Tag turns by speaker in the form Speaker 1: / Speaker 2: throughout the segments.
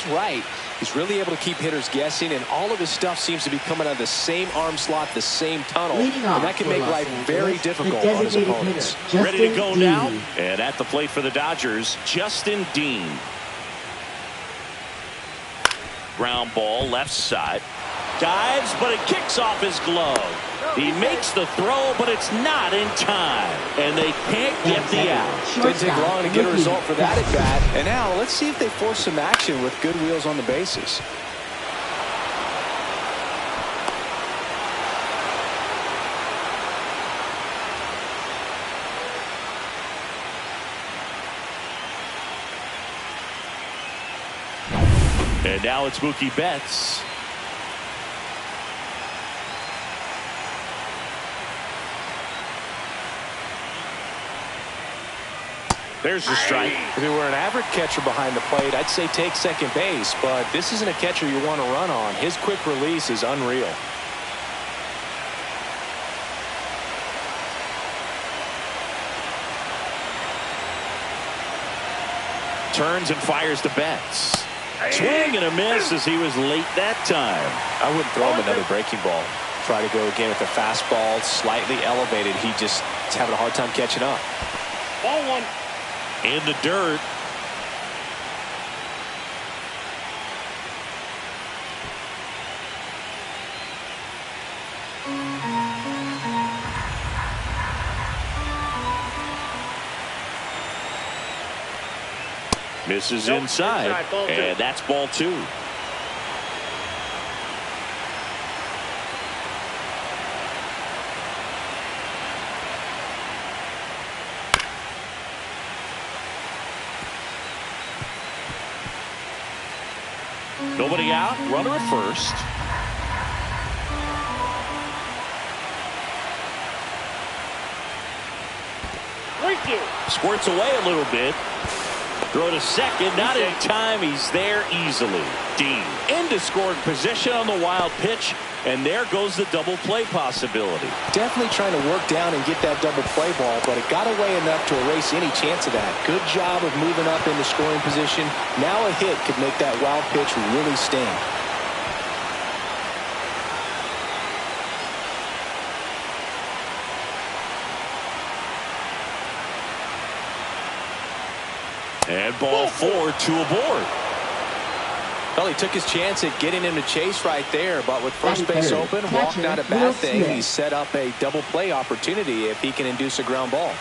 Speaker 1: gets right, he's really able to keep hitters guessing, and all of his stuff seems to be coming out of the same arm slot, the same tunnel, and that can make life very difficult on his opponents.
Speaker 2: Ready to go now, and at the plate for the Dodgers, Justin Dean. Ground ball left side. Dives, but it kicks off his glove. He makes the throw, but it's not in time, and they can't get the out.
Speaker 1: Didn't take long to get a result for that at bat. And now let's see if they force some action with good wheels on the bases.
Speaker 2: And now it's Mookie Betts. There's the strike.
Speaker 1: If he were an average catcher behind the plate, I'd say take second base, but this isn't a catcher you want to run on. His quick release is unreal.
Speaker 2: Turns and fires to Betts. Swing and a miss as he was late that time.
Speaker 1: I wouldn't throw him another breaking ball. Try to go again with the fastball, slightly elevated. He just is having a hard time catching up.
Speaker 2: Ball one. In the dirt. Misses inside, and that's ball two. Nobody out, runner at first. Squirts away a little bit. Throw to second, not in time. He's there easily. Dean into scoring position on the wild pitch, and there goes the double play possibility.
Speaker 1: Definitely trying to work down and get that double play ball, but it got away enough to erase any chance of that. Good job of moving up into scoring position. Now a hit could make that wild pitch really sting.
Speaker 2: And ball four, two aboard.
Speaker 1: Well, he took his chance at getting him to chase right there, but with first base open, walk not a bad thing. He set up a double play opportunity if he can induce a ground ball.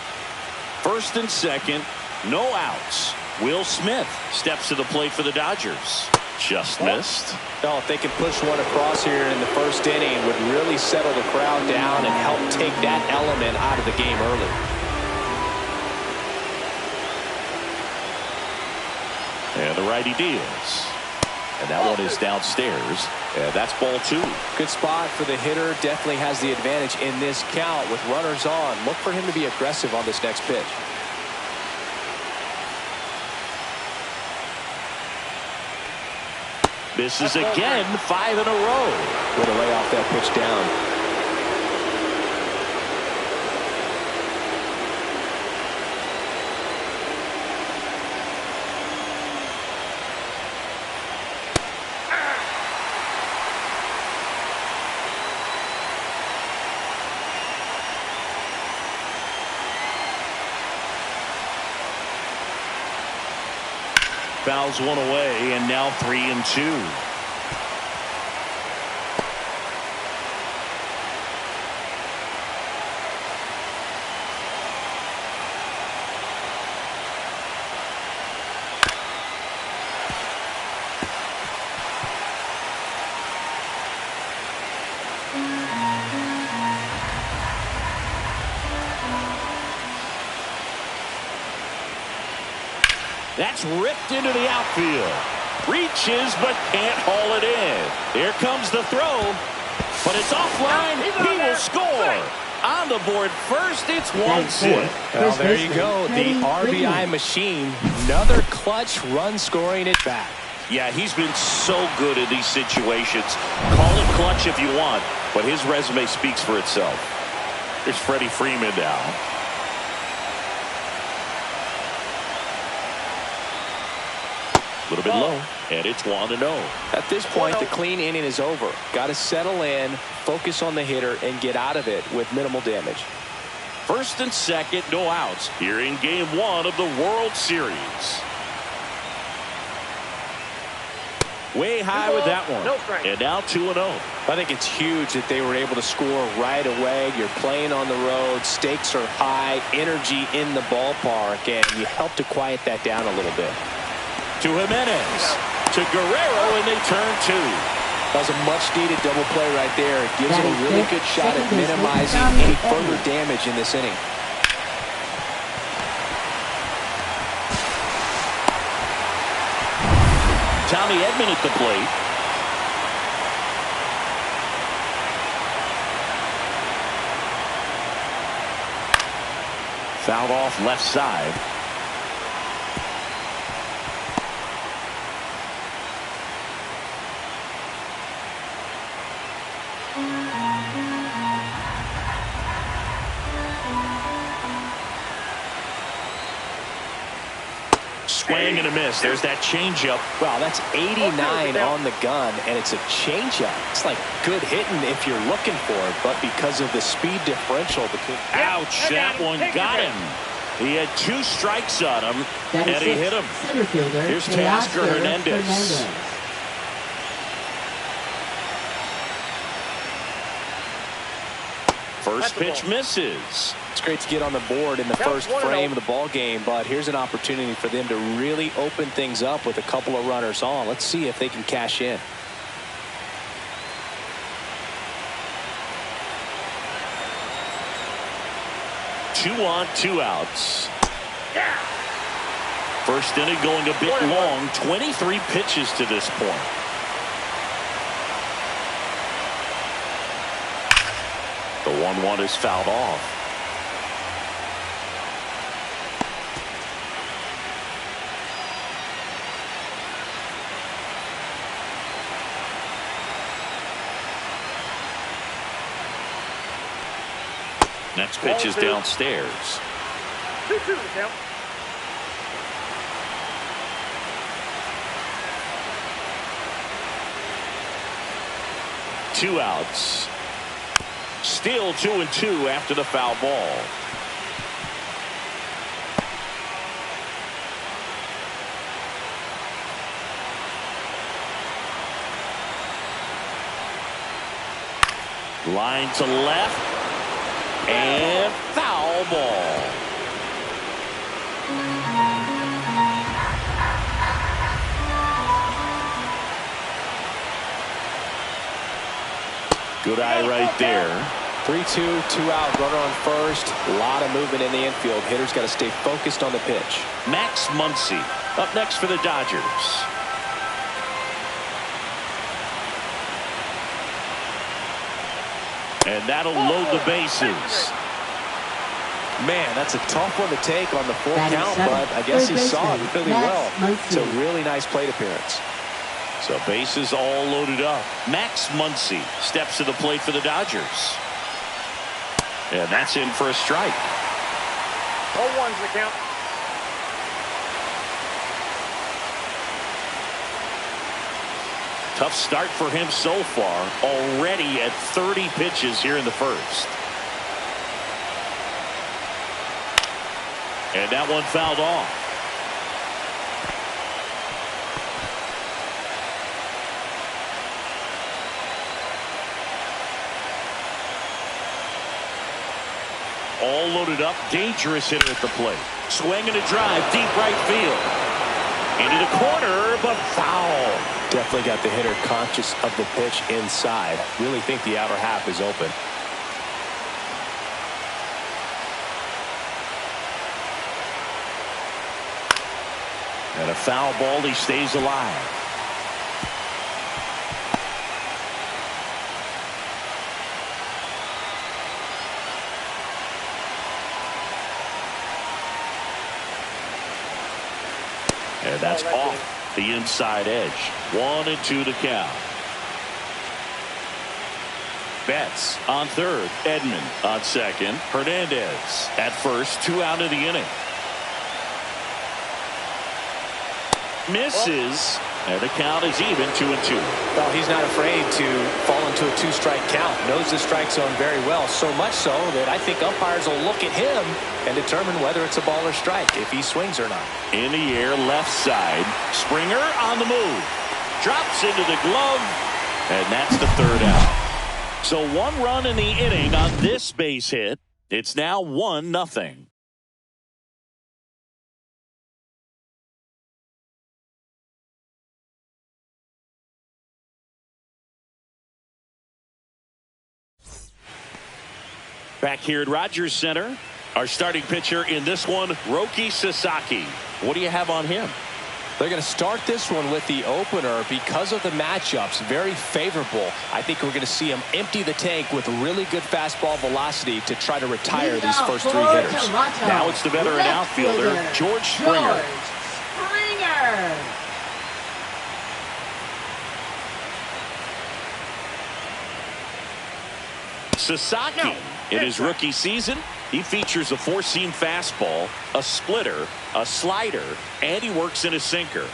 Speaker 2: First and second, no outs. Will Smith steps to the plate for the Dodgers. Just missed.
Speaker 1: Well, if they can push one across here in the first inning, would really settle the crowd down and help take that element out of the game early.
Speaker 2: And the righty deals. And that one is downstairs. And that's ball two.
Speaker 1: Good spot for the hitter. Definitely has the advantage in this count with runners on. Look for him to be aggressive on this next pitch.
Speaker 2: Misses again, 5 in a row.
Speaker 1: Way to lay off that pitch down.
Speaker 2: Fouls one away, and now 3-2. That's ripped into the outfield. Reaches, but can't haul it in. Here comes the throw, but it's offline. He will score. On the board first, it's 1-0.
Speaker 1: Well, there you go. The RBI machine. Another clutch run scoring it back.
Speaker 2: Yeah, he's been so good in these situations. Call it clutch if you want, but his resume speaks for itself. Here's Freddie Freeman now. little bit low, and it's 1-0.
Speaker 1: At this point, the clean inning is over. Got to settle in, focus on the hitter, and get out of it with minimal damage.
Speaker 2: First and second, no outs here in Game 1 of the World Series. Way high with that one. And now 2-0.
Speaker 1: I think it's huge that they were able to score right away. You're playing on the road. Stakes are high. Energy in the ballpark. And you help to quiet that down a little bit.
Speaker 2: To Jimenez. To Guerrero, and they turn 2.
Speaker 1: That was a much-needed double play right there. It gives them a really good shot at minimizing any further damage in this inning.
Speaker 2: Tommy Edman at the plate. Fouled off left side. Swing and a miss. There's that changeup.
Speaker 1: Wow, that's 89 on the gun, and it's a changeup. It's like good hitting if you're looking for it, but because of the speed differential between.
Speaker 2: Ouch, that one got him. He had 2 strikes on him, and he hit him. Here's Teoscar Hernandez. First pitch misses.
Speaker 1: It's great to get on the board in the first frame of the ball game, but here's an opportunity for them to really open things up with a couple of runners on. Let's see if they can cash in.
Speaker 2: Two on, 2 outs. First inning going a bit long. 23 pitches to this point. The 1-1 is fouled off. Next pitch is downstairs.
Speaker 3: 2-2 count.
Speaker 2: Two outs. Still 2-2 after the foul ball. Line to left. And foul ball. Good eye right there.
Speaker 1: 3-2, 2 out, runner on first. A lot of movement in the infield. Hitter's got to stay focused on the pitch.
Speaker 2: Max Muncy up next for the Dodgers. And that'll load the bases.
Speaker 1: Man, that's a tough one to take on the full count, but I guess he saw it really well. It's a really nice plate appearance.
Speaker 2: So bases all loaded up. Max Muncy steps to the plate for the Dodgers. And that's in for a strike.
Speaker 3: 0-1's the count.
Speaker 2: Tough start for him so far. Already at 30 pitches here in the first. And that one fouled off. All loaded up. Dangerous hitter at the plate. Swing and a drive. Deep right field. Into the corner, but foul.
Speaker 1: Definitely got the hitter conscious of the pitch inside. Really think the outer half is open.
Speaker 2: And a foul ball. He stays alive. And that's off the inside edge. 1-2 to count. Betts on third. Edman on second. Hernandez at first. 2 out of the inning. Misses. And the count is even, 2-2.
Speaker 1: Well, he's not afraid to fall into a two-strike count. Knows the strike zone very well, so much so that I think umpires will look at him and determine whether it's a ball or strike, if he swings or not.
Speaker 2: In the air, left side. Springer on the move. Drops into the glove, and that's the third out. So 1 run in the inning on this base hit. It's now 1-0. Back here at Rogers Center, our starting pitcher in this one, Roki Sasaki. What do you have on him?
Speaker 1: They're going to start this one with the opener because of the matchups. Very favorable. I think we're going to see him empty the tank with really good fastball velocity to try to retire these first 3 hitters.
Speaker 2: Now it's the veteran outfielder, George Springer. Sasaki, in his rookie season, he features a 4-seam fastball, a splitter, a slider, and he works in a sinker.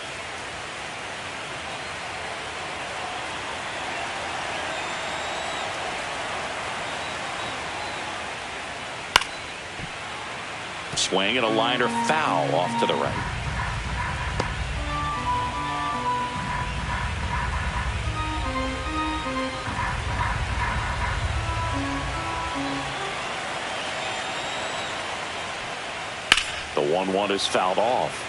Speaker 2: Swing and a liner foul off to the right. The 1-1 is fouled off.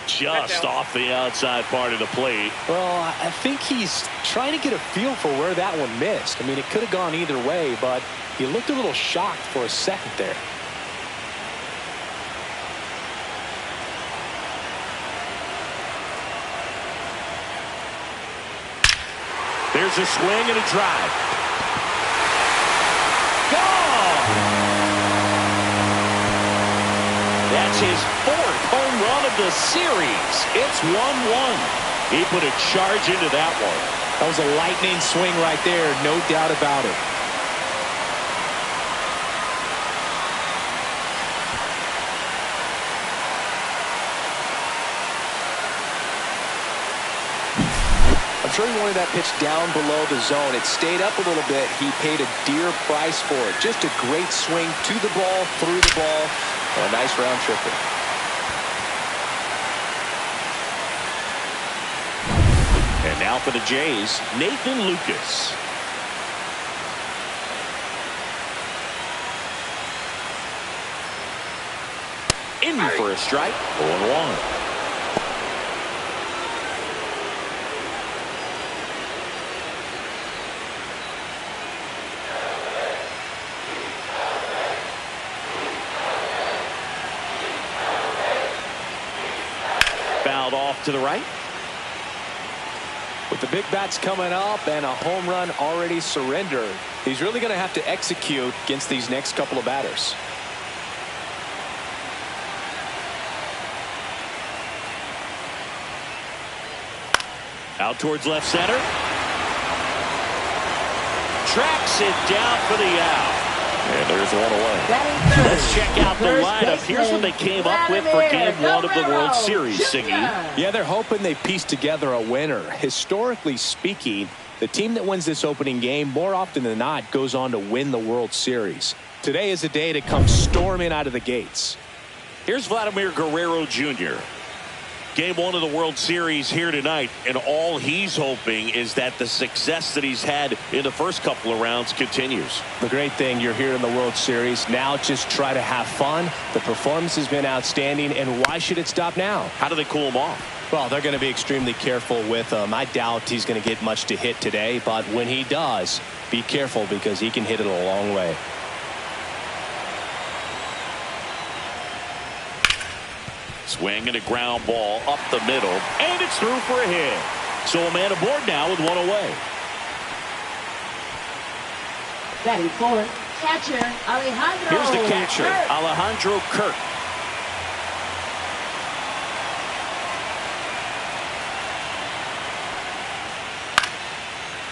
Speaker 2: Just off the outside part of the plate.
Speaker 1: Well, I think he's trying to get a feel for where that one missed. I mean, it could have gone either way, but he looked a little shocked for a second there.
Speaker 2: There's a swing and a drive. Gone! That's his 4th home run of the series. It's 1-1. He put a charge into that one.
Speaker 1: That was a lightning swing right there, no doubt about it. I'm sure he wanted that pitch down below the zone. It stayed up a little bit. He paid a dear price for it. Just a great swing to the ball, through the ball, and a nice round tripper.
Speaker 2: And now for the Jays, Nathan Lucas. In for a strike, 0-1. Fouled off to the right.
Speaker 1: With the big bats coming up and a home run already surrendered, he's really going to have to execute against these next couple of batters.
Speaker 2: Out towards left center. Tracks it down for the out. And there's one away. Let's check out the lineup. Here's what they came up with for Game 1 of the World Series, Siggy.
Speaker 1: Yeah, they're hoping they piece together a winner. Historically speaking, the team that wins this opening game more often than not goes on to win the World Series. Today is a day to come storming out of the gates.
Speaker 2: Here's Vladimir Guerrero Jr. Game 1 of the World Series here tonight, and all he's hoping is that the success that he's had in the first couple of rounds continues.
Speaker 1: The great thing, you're here in the World Series. Now just try to have fun. The performance has been outstanding, and why should it stop now?
Speaker 2: How do they cool him off?
Speaker 1: Well, they're going to be extremely careful with him. I doubt he's going to get much to hit today, but when he does, be careful because he can hit it a long way.
Speaker 2: Swing and a ground ball up the middle, and it's through for a hit. So a man aboard now with one away.
Speaker 4: Batting fourth, catcher Alejandro.
Speaker 2: Here's the catcher, Alejandro Kirk.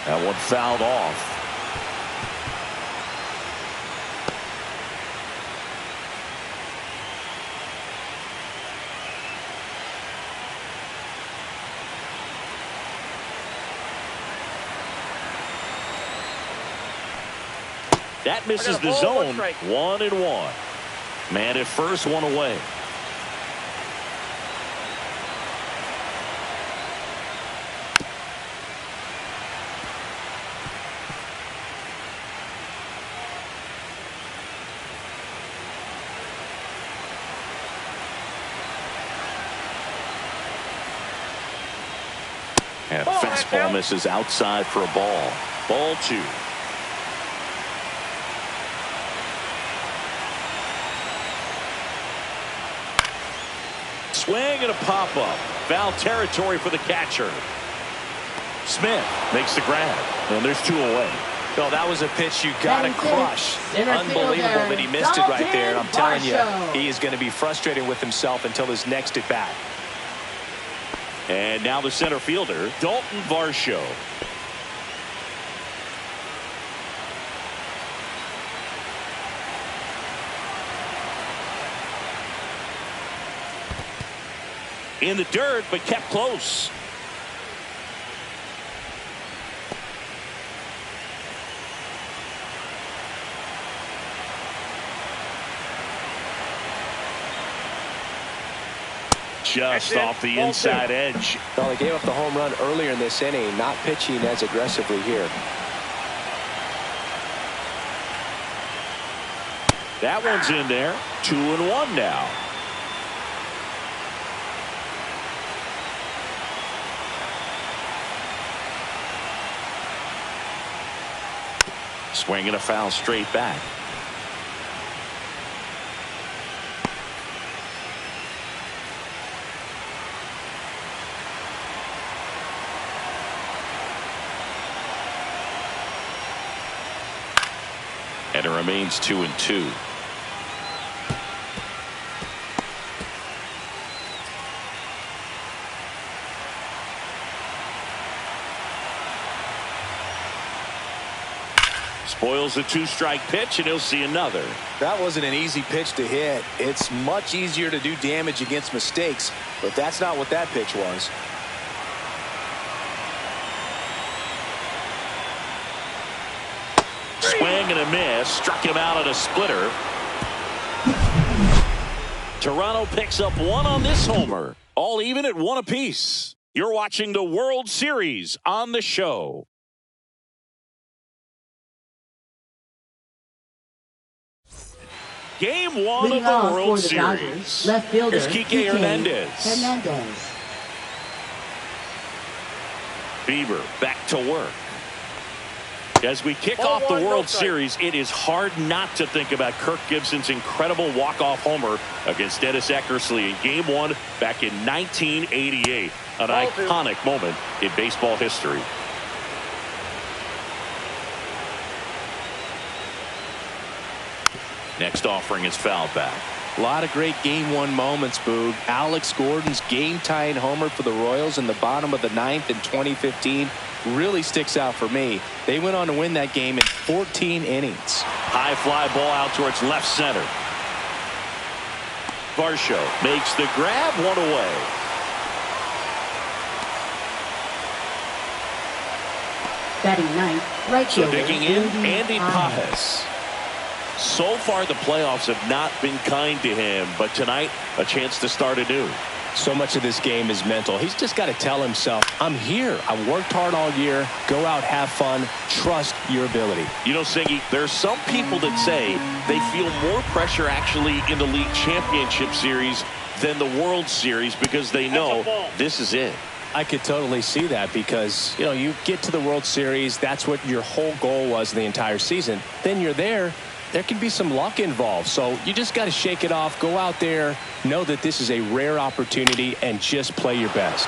Speaker 2: That one fouled off. That misses the zone. 1-1. Man at first, one away. And fastball misses outside for a ball. Ball 2. Swing and a pop-up. Foul territory for the catcher. Smith makes the grab. And there's 2 away.
Speaker 1: Well, that was a pitch you got to crush. Unbelievable that he missed it right there. And I'm telling you, he is going to be frustrated with himself until his next at-bat.
Speaker 2: And now the center fielder, Dalton Varsho. In the dirt, but kept close. Just off the inside edge.
Speaker 1: Well, they gave up the home run earlier in this inning, not pitching as aggressively here.
Speaker 2: That one's in there. 2-1 now. Swinging a foul straight back. And it remains 2-2. Spoils the 2-strike pitch, and he'll see another.
Speaker 1: That wasn't an easy pitch to hit. It's much easier to do damage against mistakes, but that's not what that pitch was.
Speaker 2: Swing and a miss. Struck him out at a splitter. Toronto picks up 1 on this homer. All even at 1 apiece. You're watching the World Series on the show. Game 1 of the World Series.
Speaker 4: Left fielder,
Speaker 2: Here's Kike Hernandez. Bieber back to work. As we kick off the World Series, it is hard not to think about Kirk Gibson's incredible walk-off homer against Dennis Eckersley in Game 1 back in 1988. An iconic moment in baseball history. Next offering is fouled back.
Speaker 1: A lot of great Game 1 moments, Boog. Alex Gordon's game-tying homer for the Royals in the bottom of the 9th in 2015 really sticks out for me. They went on to win that game in 14 innings.
Speaker 2: High fly ball out towards left center. Varsho makes the grab, 1 away.
Speaker 4: Batting ninth, right
Speaker 2: So
Speaker 4: fielder,
Speaker 2: digging in, Andy Pajes. So far, the playoffs have not been kind to him, but tonight, a chance to start anew.
Speaker 1: So much of this game is mental. He's just got to tell himself, I'm here. I worked hard all year. Go out, have fun, trust your ability.
Speaker 2: You know, Siggy, there's some people that say they feel more pressure actually in the league championship series than the World Series because they know this is it.
Speaker 1: I could totally see that because, you know, you get to the World Series. That's what your whole goal was the entire season. Then you're there. There can be some luck involved. So you just got to shake it off. Go out there. Know that this is a rare opportunity and just play your best.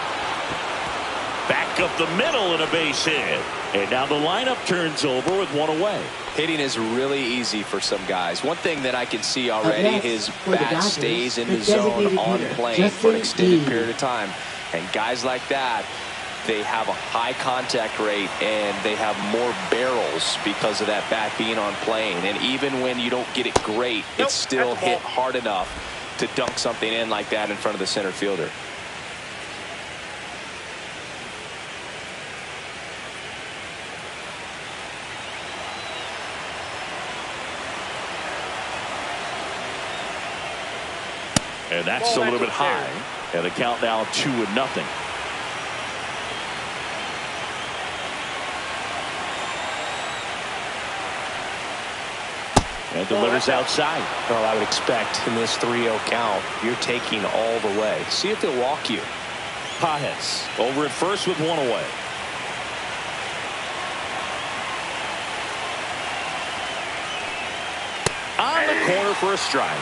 Speaker 2: Back up the middle and a base hit. And now the lineup turns over with 1 away.
Speaker 1: Hitting is really easy for some guys. One thing that I can see already, his bat stays in the zone on plane for an extended period of time. And guys like that, they have a high contact rate and they have more barrels because of that bat being on plane. And even when you don't get it great, it's still hit hard enough to dunk something in like that in front of the center fielder.
Speaker 2: And that's a little bit high. And the count now 2-0. And delivers outside.
Speaker 1: Well, I would expect in this 3-0 count, you're taking all the way. See if they'll walk you.
Speaker 2: Pajes over at first with one away. On the corner for a strike.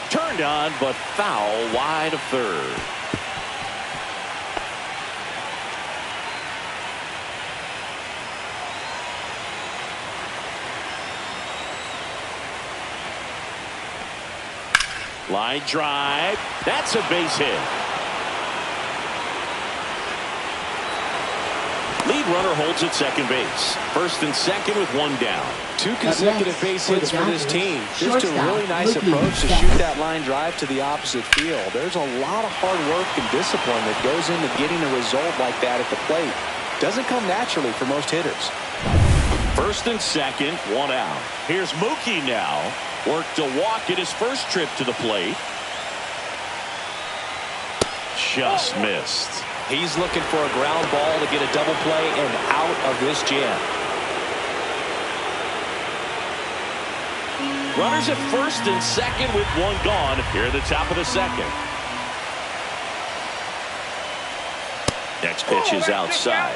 Speaker 2: Turned on, but foul wide of third. Line drive. That's a base hit. Lead runner holds at second base. First and second with one down.
Speaker 1: 2 consecutive base hits for this team. Just a really nice approach to shoot that line drive to the opposite field. There's a lot of hard work and discipline that goes into getting a result like that at the plate. Doesn't come naturally for most hitters.
Speaker 2: First and second, one out. Here's Mookie now. Worked a walk in his first trip to the plate. Just missed.
Speaker 1: He's looking for a ground ball to get a double play and out of this jam.
Speaker 2: Runners at first and second with one gone here at the top of the second. Next pitch is outside.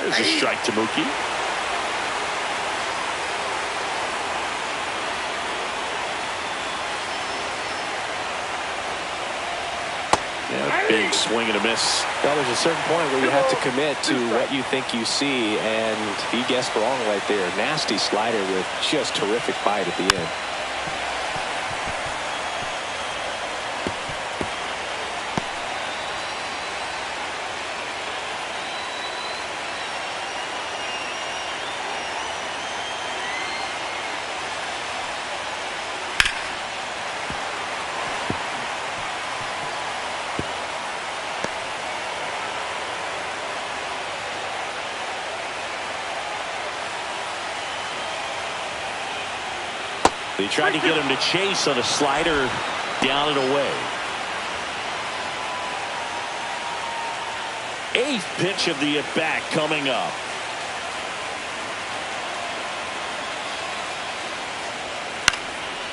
Speaker 2: There's a strike to Mookie. Yeah, big swing and a miss.
Speaker 1: Well, there's a certain point where you have to commit to what you think you see, and he guessed wrong right there. Nasty slider with just terrific bite at the end.
Speaker 2: They tried to get him to chase on a slider down and away. 8th pitch of the at-bat coming up.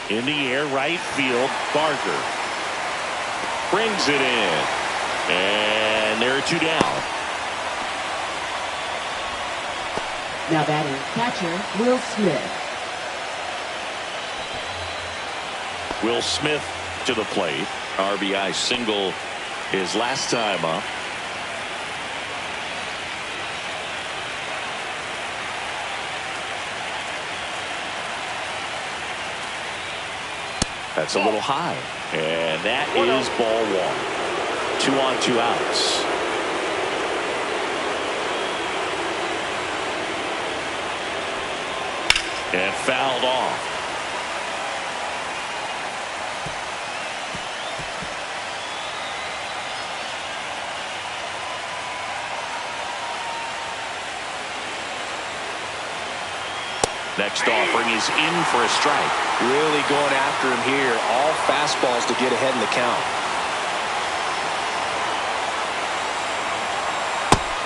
Speaker 2: In the air, right field, Barker brings it in. And there are 2 down.
Speaker 4: Now batting catcher Will Smith.
Speaker 2: Will Smith to the plate. RBI single his last time up. That's a little high. And that is ball 1. 2 on, 2 outs. And fouled off. Next offering is in for a strike.
Speaker 1: Really going after him here. All fastballs to get ahead in the count.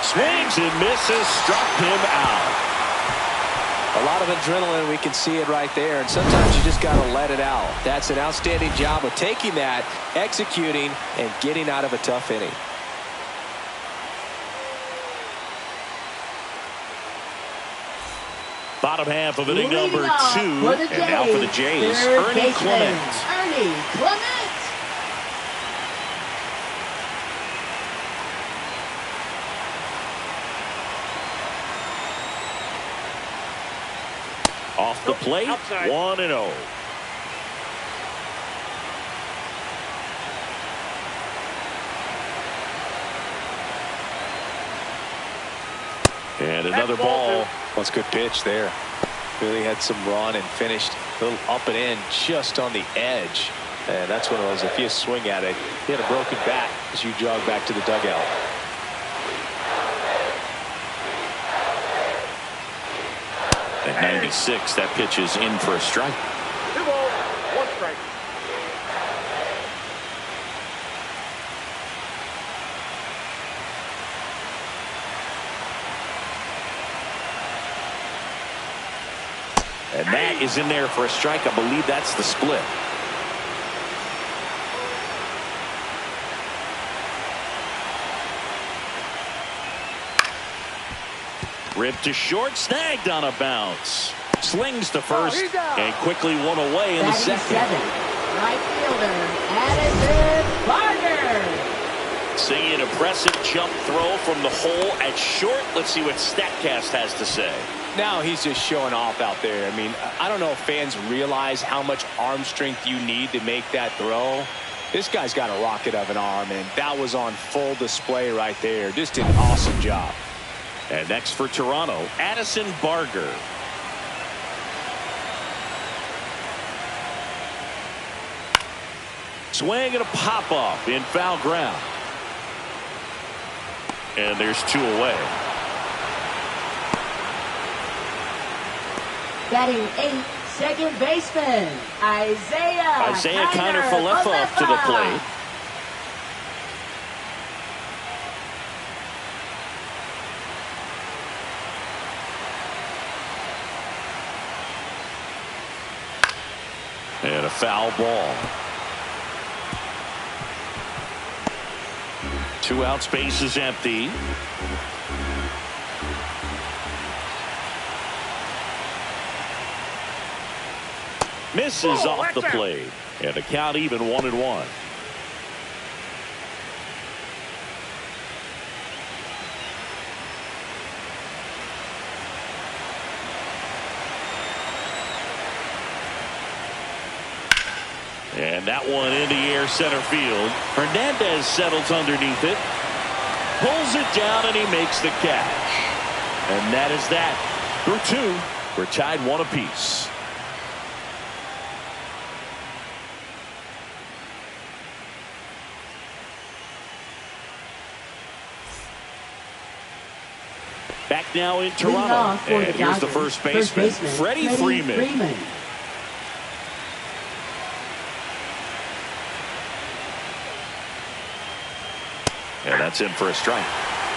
Speaker 2: Swings and misses. Struck him out.
Speaker 1: A lot of adrenaline. We can see it right there. And sometimes you just got to let it out. That's an outstanding job of taking that, executing, and getting out of a tough inning.
Speaker 2: Bottom half of inning
Speaker 4: Leading
Speaker 2: number
Speaker 4: off
Speaker 2: 2.
Speaker 4: for the
Speaker 2: And now for the Jays,
Speaker 4: third
Speaker 2: Ernie
Speaker 4: baseman,
Speaker 2: Clement.
Speaker 4: Ernie Clement.
Speaker 2: Off the plate,
Speaker 3: Outside.
Speaker 2: 1-0. And another ball.
Speaker 1: That's a good pitch there. Really had some run and finished a little up and in just on the edge. And that's one of those, if you swing at it, you had a broken bat as you jog back to the dugout.
Speaker 2: At 96, that pitch is in for a strike.
Speaker 3: 2 balls, 1 strike.
Speaker 2: And that is in there for a strike. I believe that's the split. Ripped to short, snagged on a bounce. Slings to first, and quickly one away in the second.
Speaker 4: Right fielder, Addison Barger.
Speaker 2: Seeing an impressive jump throw from the hole at short. Let's see what StatCast has to say.
Speaker 1: Now he's just showing off out there. I mean, I don't know if fans realize how much arm strength you need to make that throw. This guy's got a rocket of an arm, and that was on full display right there. Just an awesome job.
Speaker 2: And next for Toronto, Addison Barger. Swing and a pop-off in foul ground. And there's 2 away.
Speaker 4: Batting 8, second baseman, Isaiah
Speaker 2: Kiner-Falefa up to the plate. And a foul ball. 2 out, space is empty. Misses off the plate. And the count even 1-1. And that one in the air center field. Hernandez settles underneath it. Pulls it down and he makes the catch. And that is that. Through 2. We're tied 1 apiece. Back now in Toronto. And here's the first baseman, Freddie Freeman. And that's in for a strike.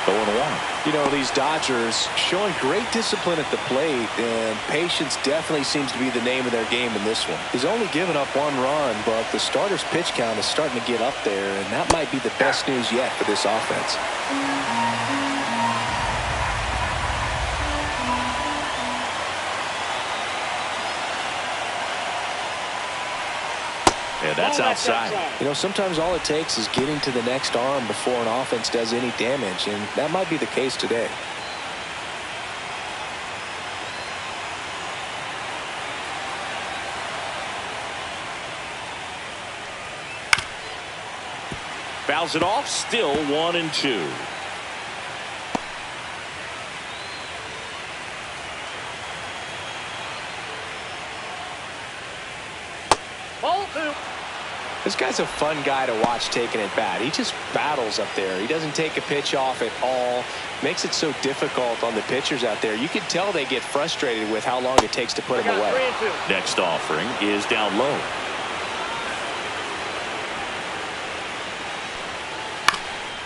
Speaker 2: 0-1.
Speaker 1: You know, these Dodgers showing great discipline at the plate, and patience definitely seems to be the name of their game in this one. He's only given up 1 run, but the starter's pitch count is starting to get up there, and that might be the best news yet for this offense.
Speaker 2: And that's outside.
Speaker 1: You know, sometimes all it takes is getting to the next arm before an offense does any damage, and that might be the case today.
Speaker 2: Fouls it off, still 1-2.
Speaker 3: Ball 2.
Speaker 1: This guy's a fun guy to watch taking at bat. He just battles up there. He doesn't take a pitch off at all. Makes it so difficult on the pitchers out there. You can tell they get frustrated with how long it takes to put him away.
Speaker 3: 3-2.
Speaker 2: Next offering is down low.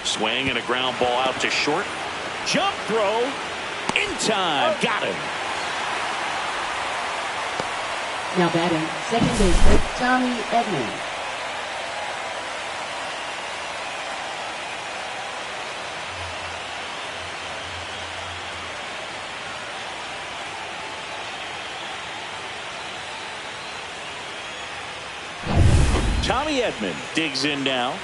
Speaker 2: Swing and a ground ball out to short. Jump throw. In time. Got him.
Speaker 4: Now batting, second baseman, Tommy Edman.
Speaker 2: Tommy Edman digs in now.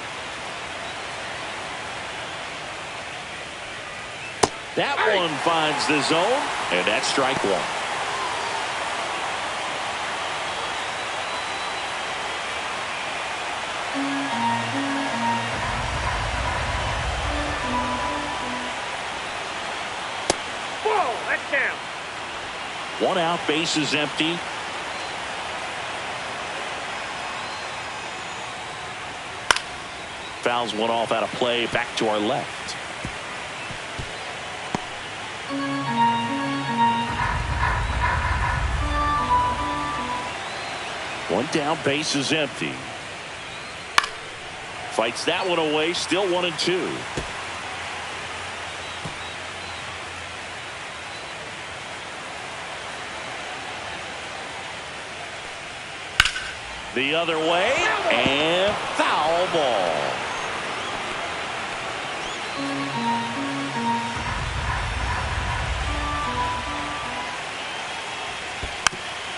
Speaker 2: That one finds the zone, and that's strike one.
Speaker 3: Whoa, that's down.
Speaker 2: One out, base is empty. Fouls one off out of play, back to our left. One down, base is empty. Fights that one away, still 1-2. The other way, and foul ball.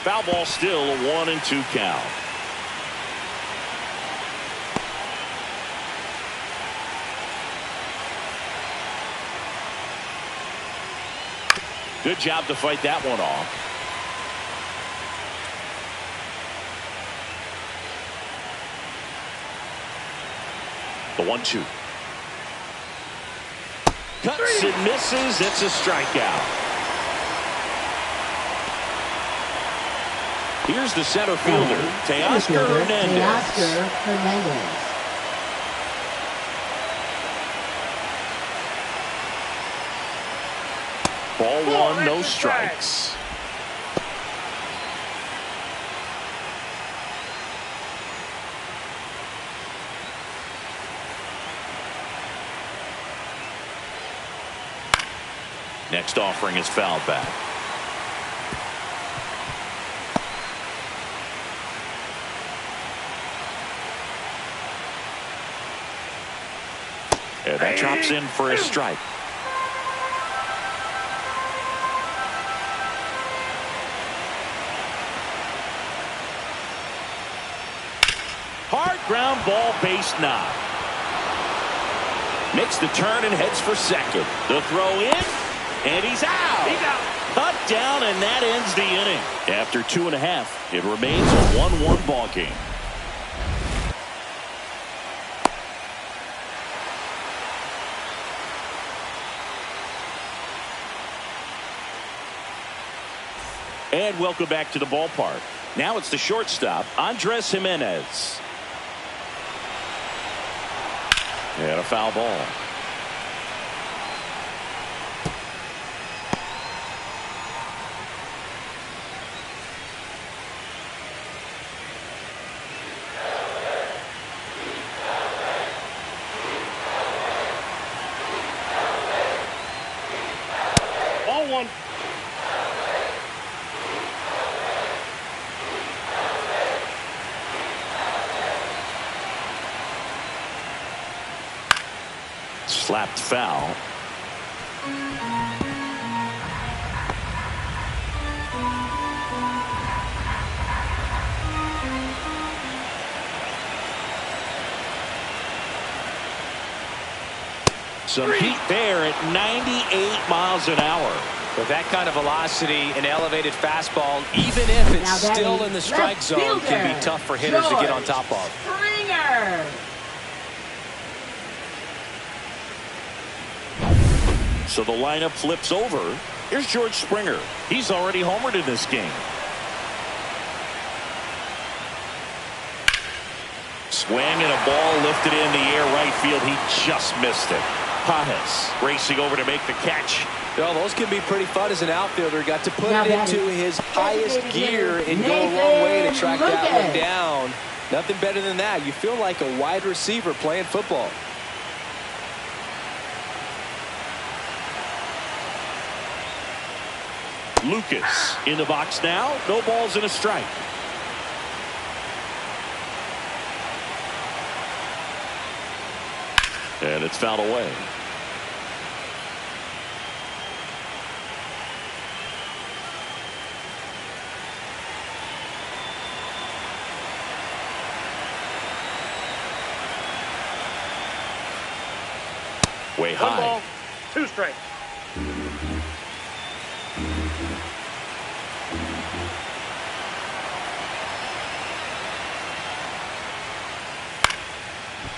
Speaker 2: Foul ball, still a 1-2 count. Good job to fight that one off. The 1-2. Cuts and misses. It's a strikeout. Here's the center fielder, Teoscar Hernandez. Ball one, no strikes. Next offering is fouled back. And that drops in for a strike. Hard ground ball, base knock. Makes the turn and heads for second. The throw in, and he's out.
Speaker 3: He's out.
Speaker 2: Cut down, and that ends the inning. After 2.5, it remains a 1-1 ball game. And welcome back to the ballpark. Now it's the shortstop, Andres Jimenez. And a foul ball.
Speaker 3: Ball one.
Speaker 2: Slapped foul. Some heat there at 98 miles an hour.
Speaker 1: With that kind of velocity, an elevated fastball, even if it's still in the strike zone, can be tough for hitters to get on top of.
Speaker 4: Springer.
Speaker 2: So the lineup flips over. Here's George Springer. He's already homered in this game. Swing and a ball lifted in the air right field. He just missed it. Pages racing over to make the catch.
Speaker 1: Well, those can be pretty fun as an outfielder. Got to put it into his highest gear and go a long way to track that one down. Nothing better than that. You feel like a wide receiver playing football.
Speaker 2: Lucas in the box now. No balls and a strike. And it's fouled away. Way
Speaker 3: One
Speaker 2: high.
Speaker 3: ball, 2 strikes.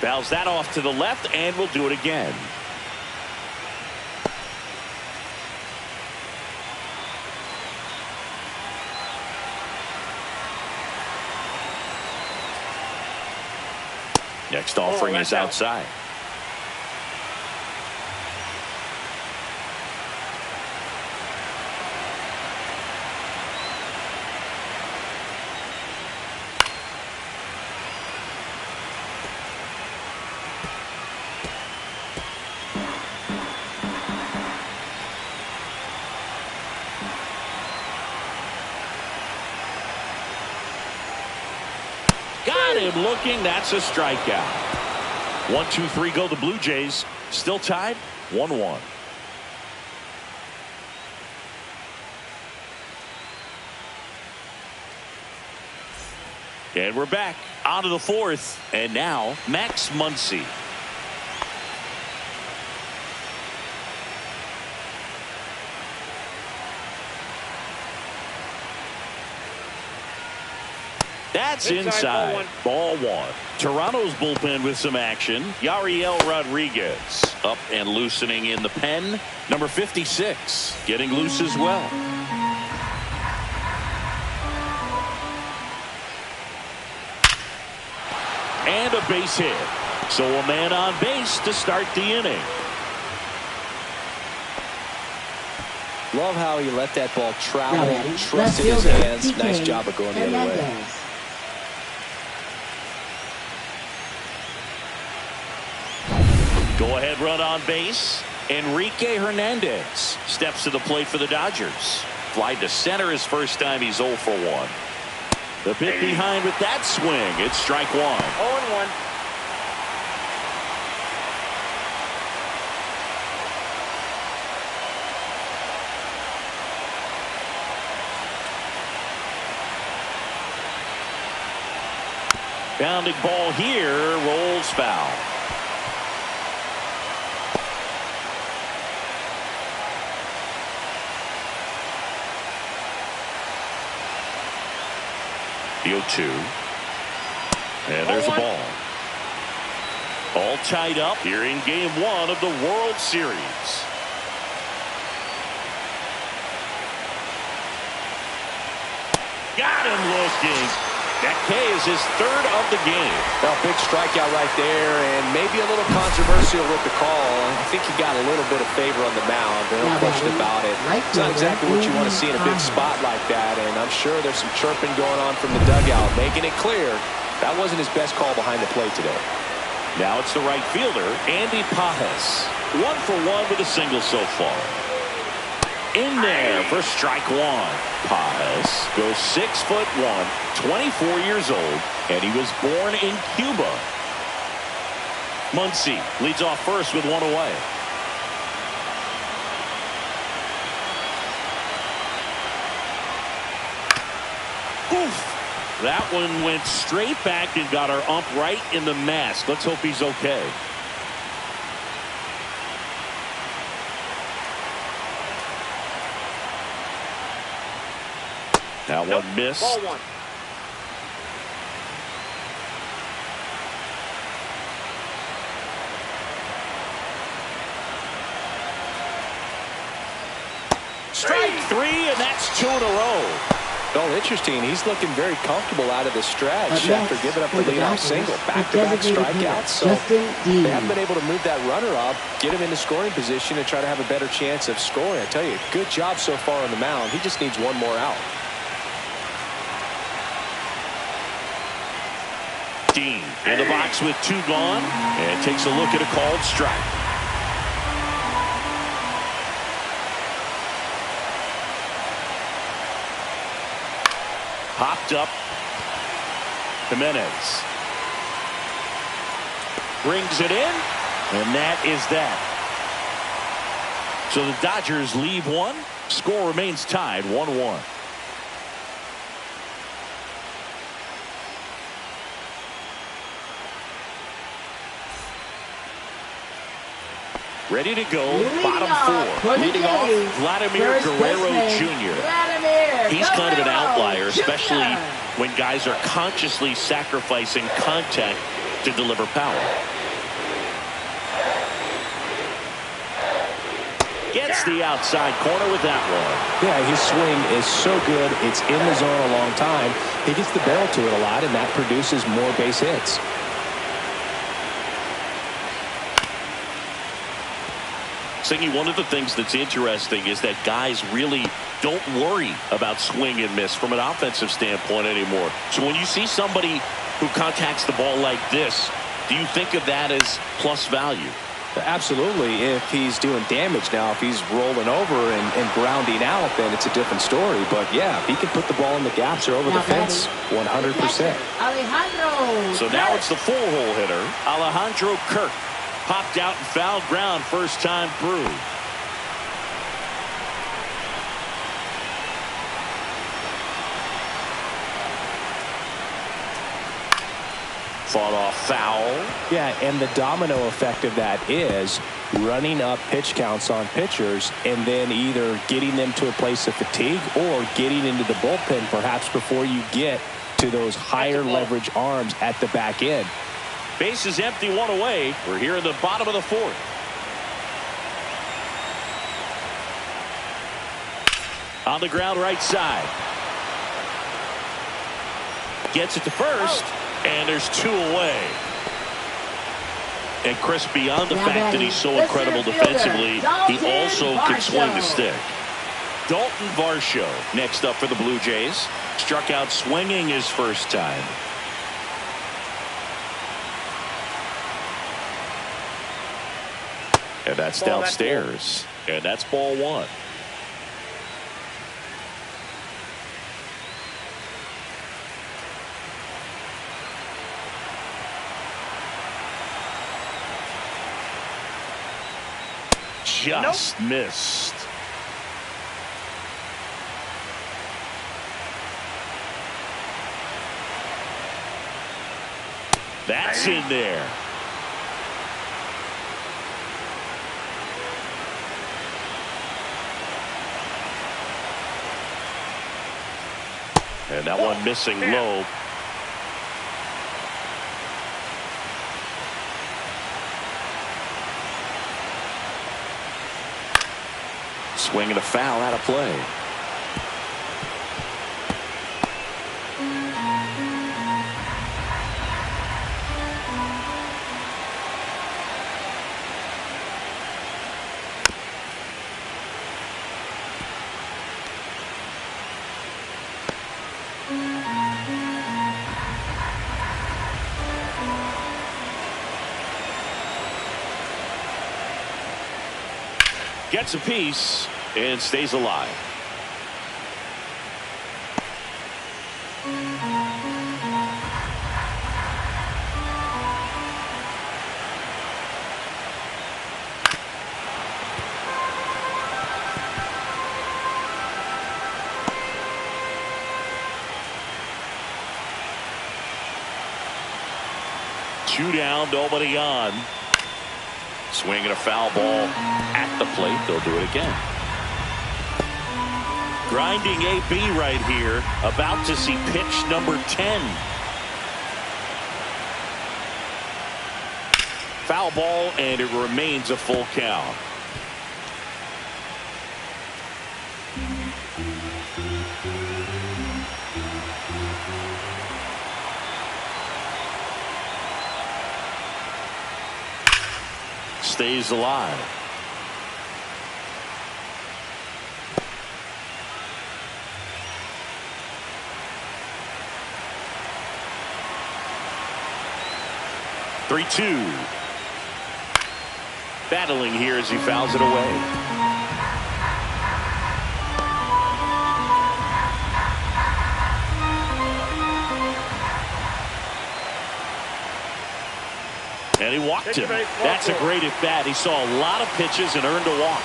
Speaker 2: Fouls that off to the left, and we'll do it again. Next offering is outside. Got him looking. That's a strikeout. 1-2-3 go the Blue Jays. Still tied 1-1. And we're back onto the fourth. And now Max Muncy. That's inside. Ball one. Toronto's bullpen with some action. Yariel Rodriguez up and loosening in the pen. Number 56 getting loose as well. And a base hit. So a man on base to start the inning.
Speaker 1: Love how he let that ball travel, trusted his hands. Nice job of going the other way.
Speaker 2: Go ahead run on base. Enrique Hernandez steps to the plate for the Dodgers. Fly to center his first time. He's 0 for 1. The bit behind with that swing. It's strike one.
Speaker 3: 0-1.
Speaker 2: Bounding ball here. Rolls foul. The 0-2. And there's a ball. All tied up here in game one of the World Series. Got him looking. That K is his third of the game.
Speaker 1: Well, big strikeout right there, and maybe a little controversial with the call. I think he got a little bit of favor on the mound. No question about it. It's not exactly what you want to see in a big spot like that, and I'm sure there's some chirping going on from the dugout, making it clear that wasn't his best call behind the plate today.
Speaker 2: Now it's the right fielder, Andy Pajes. 1 for 1 with a single so far. In there for strike one. Pajes goes 6'1", 24 years old, and he was born in Cuba. Muncy leads off first with 1 away. Oof. That one went straight back and got our ump right in the mask. Let's hope he's okay. That one missed.
Speaker 3: Ball one.
Speaker 2: Strike 3, and that's 2 in a row.
Speaker 1: Oh, interesting. He's looking very comfortable out of the stretch after giving up the leadoff single. Back-to-back strikeouts. So they haven't been able to move that runner up, get him into scoring position, and try to have a better chance of scoring. I tell you, good job so far on the mound. He just needs one more out.
Speaker 2: Dean in the box with 2 gone, and takes a look at a called strike. Popped up. Jimenez brings it in, and that is that. So the Dodgers leave 1. Score remains tied 1-1. Ready to go, bottom
Speaker 4: for
Speaker 2: 4.
Speaker 4: the
Speaker 2: Leading off,
Speaker 4: Jays,
Speaker 2: Vladimir
Speaker 4: first
Speaker 2: Guerrero
Speaker 4: baseman,
Speaker 2: Jr.
Speaker 4: Vladimir
Speaker 2: He's kind of an
Speaker 4: Guerrero
Speaker 2: outlier,
Speaker 4: Jr.
Speaker 2: especially when guys are consciously sacrificing contact to deliver power. Gets the outside corner with that one.
Speaker 1: Yeah, his swing is so good. It's in the zone a long time. He gets the barrel to it a lot, and that produces more base hits.
Speaker 2: Singy, one of the things that's interesting is that guys really don't worry about swing and miss from an offensive standpoint anymore. So when you see somebody who contacts the ball like this, do you think of that as plus value?
Speaker 1: Absolutely. If he's doing damage now, if he's rolling over and grounding out, then it's a different story. But yeah, if he can put the ball in the gaps or over the fence, 100%.
Speaker 4: Alejandro.
Speaker 2: So now it's the 4-hole hitter, Alejandro Kirk. Popped out and fouled ground first time through. Fought off foul.
Speaker 1: Yeah, and the domino effect of that is running up pitch counts on pitchers and then either getting them to a place of fatigue or getting into the bullpen perhaps before you get to those higher leverage arms at the back end.
Speaker 2: Base is empty, 1 away. We're here in the bottom of the 4th. On the ground right side. Gets it to first, and there's 2 away. And Chris, beyond the fact that he's so incredible defensively, he also can swing the stick. Dalton Varsho next up for the Blue Jays. Struck out swinging his first time. And that's downstairs. And that's ball 1. Just missed. That's in there. And that one missing low. Swing and a foul out of play. Gets a piece and stays alive. Two down, nobody on. Swinging a foul ball at the plate. They'll do it again. Grinding AB right here. About to see pitch number 10. Foul ball, and it remains a full count. Stays alive. Three-two. Battling here as he fouls it away. And he walked him. That's a great at bat. He saw a lot of pitches and earned a walk.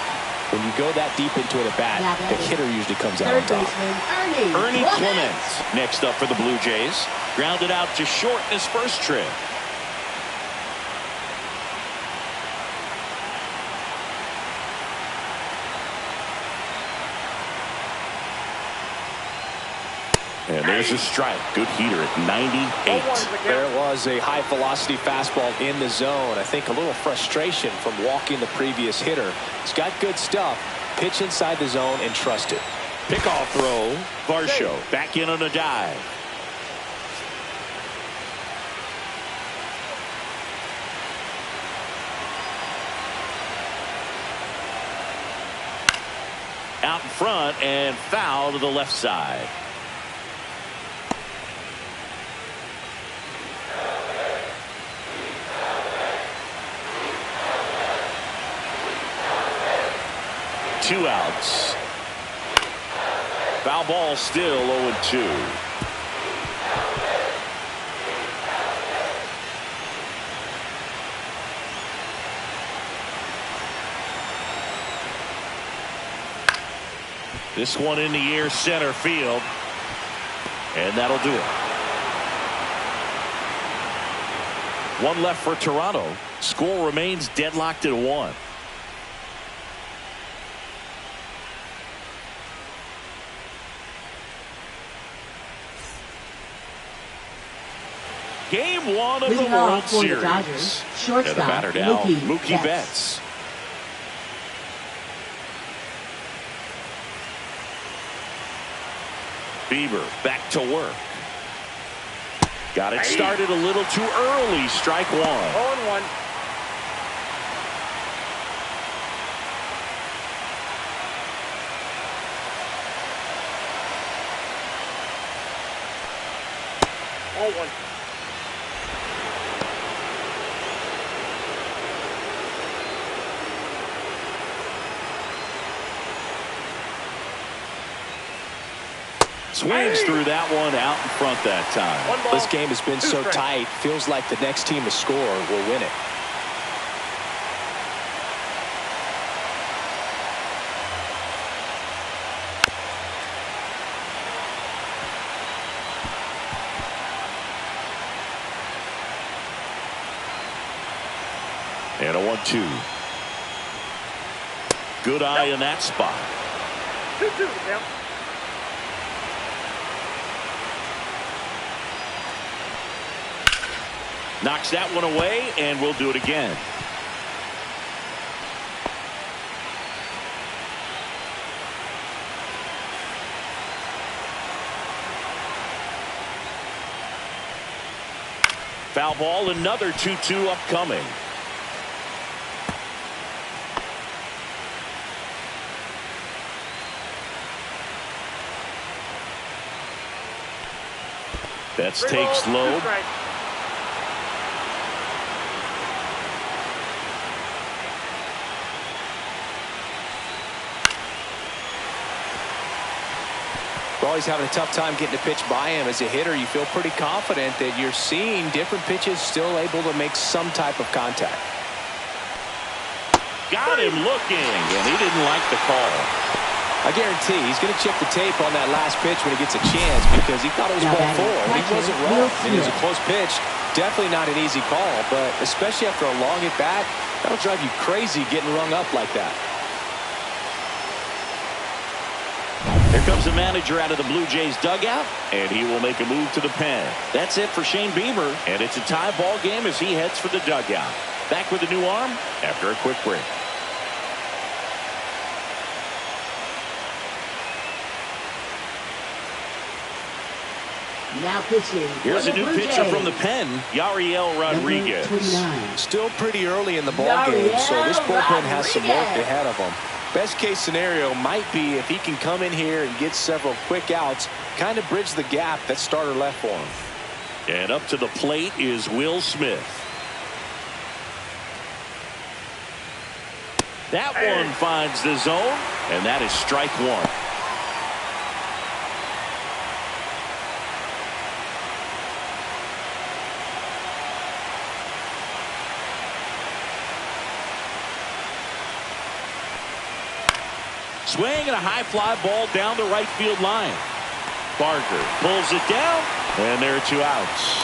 Speaker 1: When you go that deep into an at bat, the hitter usually comes out on top.
Speaker 2: Ernie Clement next up for the Blue Jays. Grounded out to short in his first trip. There's a strike. Good heater at 98.
Speaker 1: There was a high-velocity fastball in the zone. I think a little frustration from walking the previous hitter. He's got good stuff. Pitch inside the zone and trust it.
Speaker 2: Pickoff throw. Varsho back in on a dive. Out in front and foul to the left side. Two outs. Foul ball, still 0-2. This one in the air, center field. And that'll do it. One left for Toronto. Score remains deadlocked at 1. Game 1 of the World Series.
Speaker 4: Dodgers,
Speaker 2: And the batter now, Mookie Betts. Bieber back to work. Got it started a little too early. Strike 1.
Speaker 3: 0-1.
Speaker 2: Swings through that one, out in front that time.
Speaker 1: This game has been so tight. Feels like the next team to score will win it.
Speaker 2: And a 1-2. Good eye in that spot.
Speaker 3: 2-2 now.
Speaker 2: Knocks that one away, and we'll do it again. Foul ball, another 2-2 upcoming. Betts takes low.
Speaker 1: Always having a tough time getting a pitch by him. As a hitter, you feel pretty confident that you're seeing different pitches, still able to make some type of contact.
Speaker 2: Got him looking, and he didn't like the call.
Speaker 1: I guarantee he's going to check the tape on that last pitch when he gets a chance, because he thought it was ball 4, and he wasn't wrong. I mean, it was a close pitch. Definitely not an easy call, but especially after a long at-bat, that'll drive you crazy getting rung up like that.
Speaker 2: Here comes the manager out of the Blue Jays dugout, and he will make a move to the pen. That's it for Shane Bieber, and it's a tie ball game as he heads for the dugout. Back with a new arm after a quick break.
Speaker 4: Now pitching.
Speaker 2: Here's a new pitcher from the pen, Yariel Rodriguez.
Speaker 1: Still pretty early in the ball game, so this bullpen has some work ahead of them. Best case scenario might be if he can come in here and get several quick outs, kind of bridge the gap that starter left for him.
Speaker 2: And up to the plate is Will Smith. That one finds the zone, and that is strike 1. Swing and a high fly ball down the right field line. Barker pulls it down, and there are 2 outs.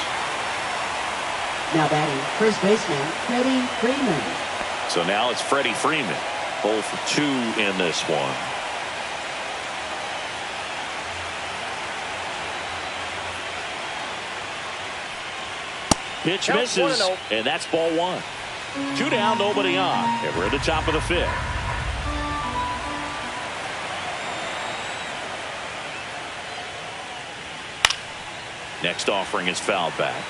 Speaker 4: Now batting, first baseman, Freddie Freeman.
Speaker 2: So now it's Freddie Freeman. 0 for 2 in this one. Pitch
Speaker 3: Count
Speaker 2: misses,
Speaker 3: 1-0.
Speaker 2: and that's ball one. 2 down, nobody on, and we're at the top of the fifth. Next offering is fouled back.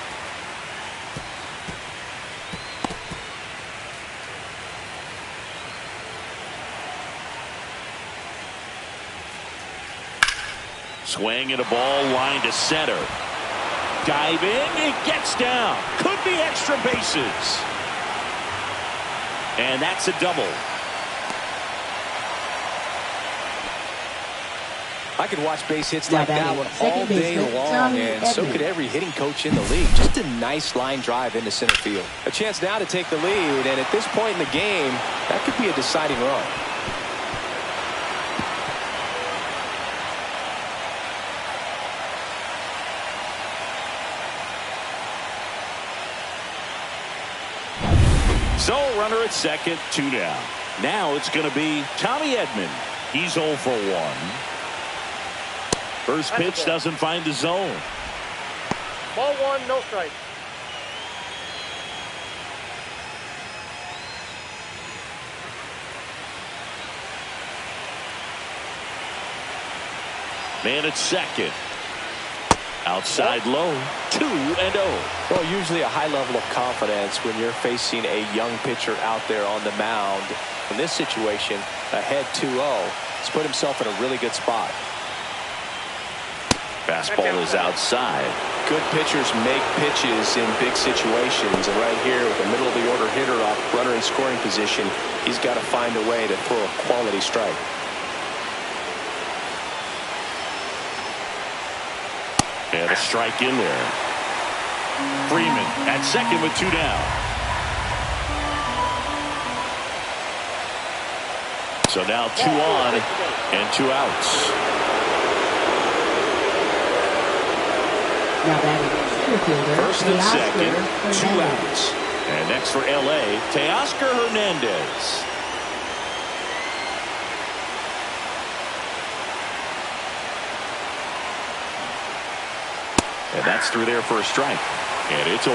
Speaker 2: Swing and a ball line to center. Dive in, it gets down. Could be extra bases. And that's a double.
Speaker 1: I could watch base hits like that one all day long, and so could every hitting coach in the league. Just a nice line drive into center field. A chance now to take the lead, and at this point in the game, that could be a deciding run.
Speaker 2: So, runner at second, 2 down. Now it's going to be Tommy Edman. He's 0 for 1. First pitch doesn't find the zone.
Speaker 3: Ball one, no strike.
Speaker 2: Man at second. Outside low, 2-0.
Speaker 1: Well, usually a high level of confidence when you're facing a young pitcher out there on the mound. In this situation, ahead 2-0, he's put himself in a really good spot.
Speaker 2: Fastball is outside.
Speaker 1: Good pitchers make pitches in big situations, and right here with a middle of the order hitter up, runner in scoring position, he's got to find a way to throw a quality strike.
Speaker 2: And a strike in there. Freeman at second with 2 down. So now 2 on and 2 outs.
Speaker 4: Now batting center fielder,
Speaker 2: First and second,
Speaker 4: Teoscar
Speaker 2: 2
Speaker 4: Hernandez.
Speaker 2: outs. And next for LA, Teoscar Hernandez. And that's through there for a strike. And it's 0-1.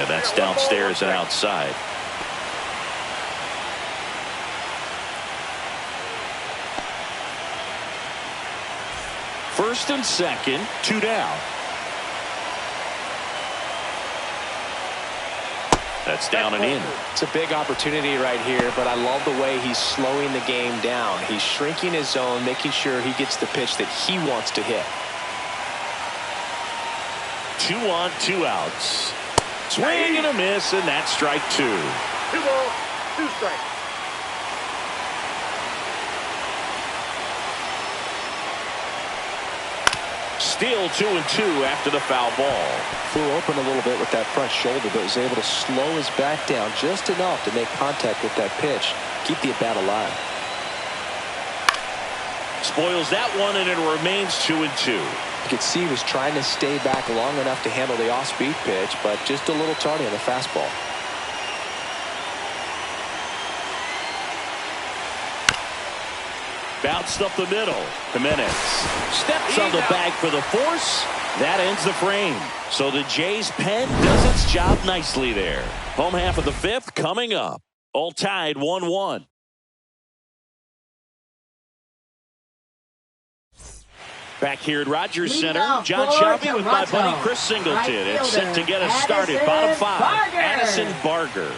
Speaker 2: And that's downstairs and outside. First and second, 2 down. That's down and in.
Speaker 1: It's a big opportunity right here, but I love the way he's slowing the game down. He's shrinking his zone, making sure he gets the pitch that he wants to hit.
Speaker 2: 2 on, 2 outs. Swing and a miss, and that's strike 2.
Speaker 3: 2 balls, 2 strikes.
Speaker 2: Still 2-2 after the foul ball.
Speaker 1: Flew open a little bit with that front shoulder, but was able to slow his back down just enough to make contact with that pitch. Keep the at-bat alive.
Speaker 2: Spoils that one, and it remains 2-2.
Speaker 1: You could see he was trying to stay back long enough to handle the off-speed pitch, but just a little tardy on the fastball.
Speaker 2: Bounced up the middle. Jimenez steps on the bag for the force. That ends the frame. So the Jays' pen does its job nicely there. Home half of the fifth coming up. All tied 1-1. Back here at Rogers Center, John Shelby with my buddy Chris Singleton. And set to get us started. Bottom 5, Addison Barger.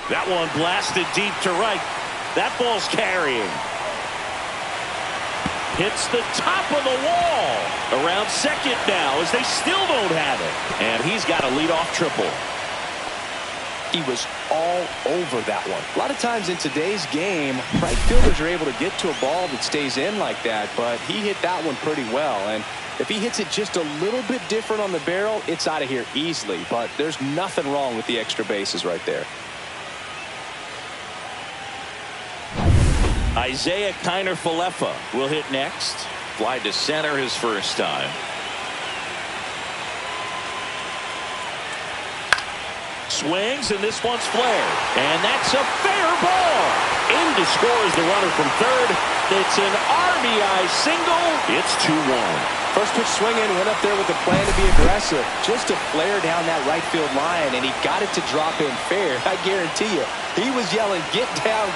Speaker 2: That one blasted deep to right. That ball's carrying. Hits the top of the wall. Around second now as they still don't have it. And he's got a leadoff triple.
Speaker 1: He was all over that one. A lot of times in today's game, right fielders are able to get to a ball that stays in like that, but he hit that one pretty well. And if he hits it just a little bit different on the barrel, it's out of here easily. But there's nothing wrong with the extra bases right there.
Speaker 2: Isaiah Kiner-Falefa will hit next. Fly to center his first time. Swings, and this one's flared. And that's a fair ball. In to score is the runner from third. It's an RBI single. It's 2-1.
Speaker 1: First pitch swinging, went up there with a plan to be aggressive. Just a flare down that right field line, and he got it to drop in fair. I guarantee you, he was yelling, get down,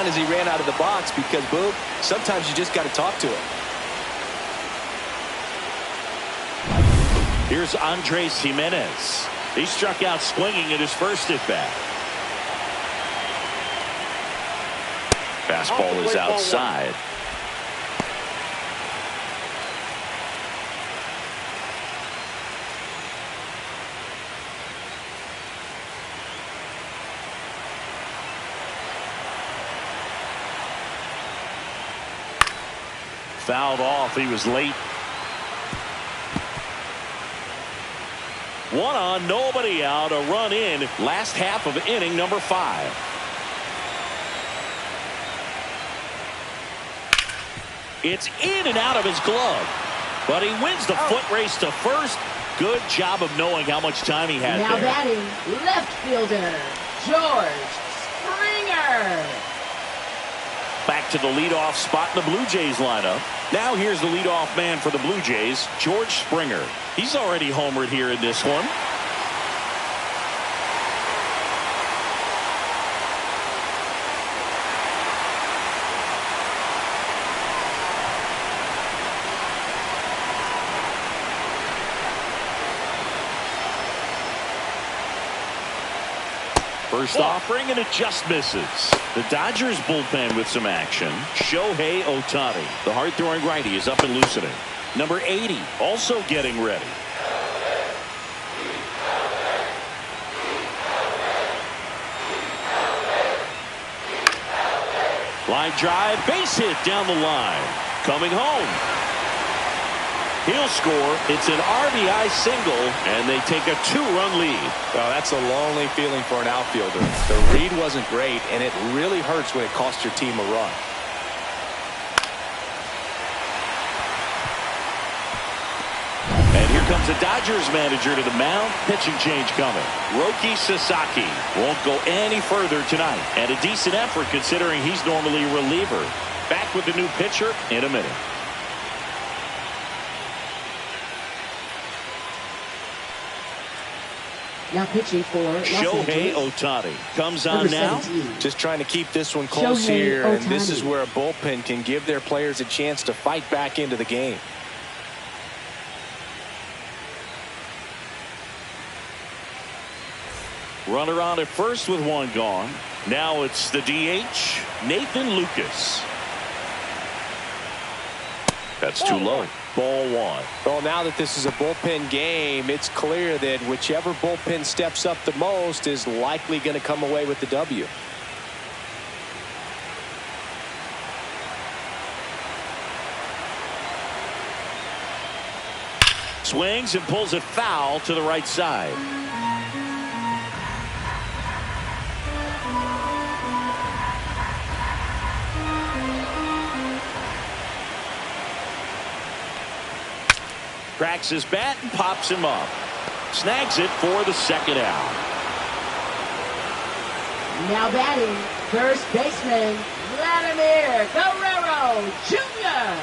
Speaker 1: as he ran out of the box because, boom, sometimes you just got to talk to him.
Speaker 2: Here's Andres Jimenez. He struck out swinging at his first at-bat. Fastball is outside. Fouled off. He was late. 1 on, nobody out. A run in. Last half of inning number 5. It's in and out of his glove. But he wins the foot race to first. Good job of knowing how much time he had
Speaker 4: now
Speaker 2: there.
Speaker 4: Now batting, left fielder, George Springer.
Speaker 2: Back to the leadoff spot in the Blue Jays lineup. Now here's the leadoff man for the Blue Jays, George Springer. He's already homered here in this one. First offering, and it just misses. The Dodgers bullpen with some action. Shohei Ohtani, the hard-throwing righty, is up and loosening. Number 80 also getting ready. Line drive, base hit down the line. Coming home. He'll score. It's an RBI single, and they take a 2-run lead.
Speaker 1: Well, that's a lonely feeling for an outfielder. The read wasn't great, and it really hurts when it costs your team a run.
Speaker 2: And here comes the Dodgers manager to the mound. Pitching change coming. Roki Sasaki won't go any further tonight. And a decent effort considering he's normally a reliever. Back with the new pitcher in a minute.
Speaker 4: Now pitching for
Speaker 2: Shohei Ohtani comes on now.
Speaker 4: 17.
Speaker 1: Just trying to keep this one close
Speaker 4: Shohei
Speaker 1: here, and this
Speaker 4: Ohtani.
Speaker 1: is where a bullpen can give their players a chance to fight back into the game.
Speaker 2: Runner on at first with 1 gone. Now it's the DH, Nathan Lucas. That's too low. Ball 1.
Speaker 1: Well, now that this is a bullpen game, it's clear that whichever bullpen steps up the most is likely going to come away with the W.
Speaker 2: Swings and pulls it foul to the right side. Cracks his bat and pops him up. Snags it for the second out.
Speaker 4: Now batting, first baseman, Vladimir Guerrero Jr.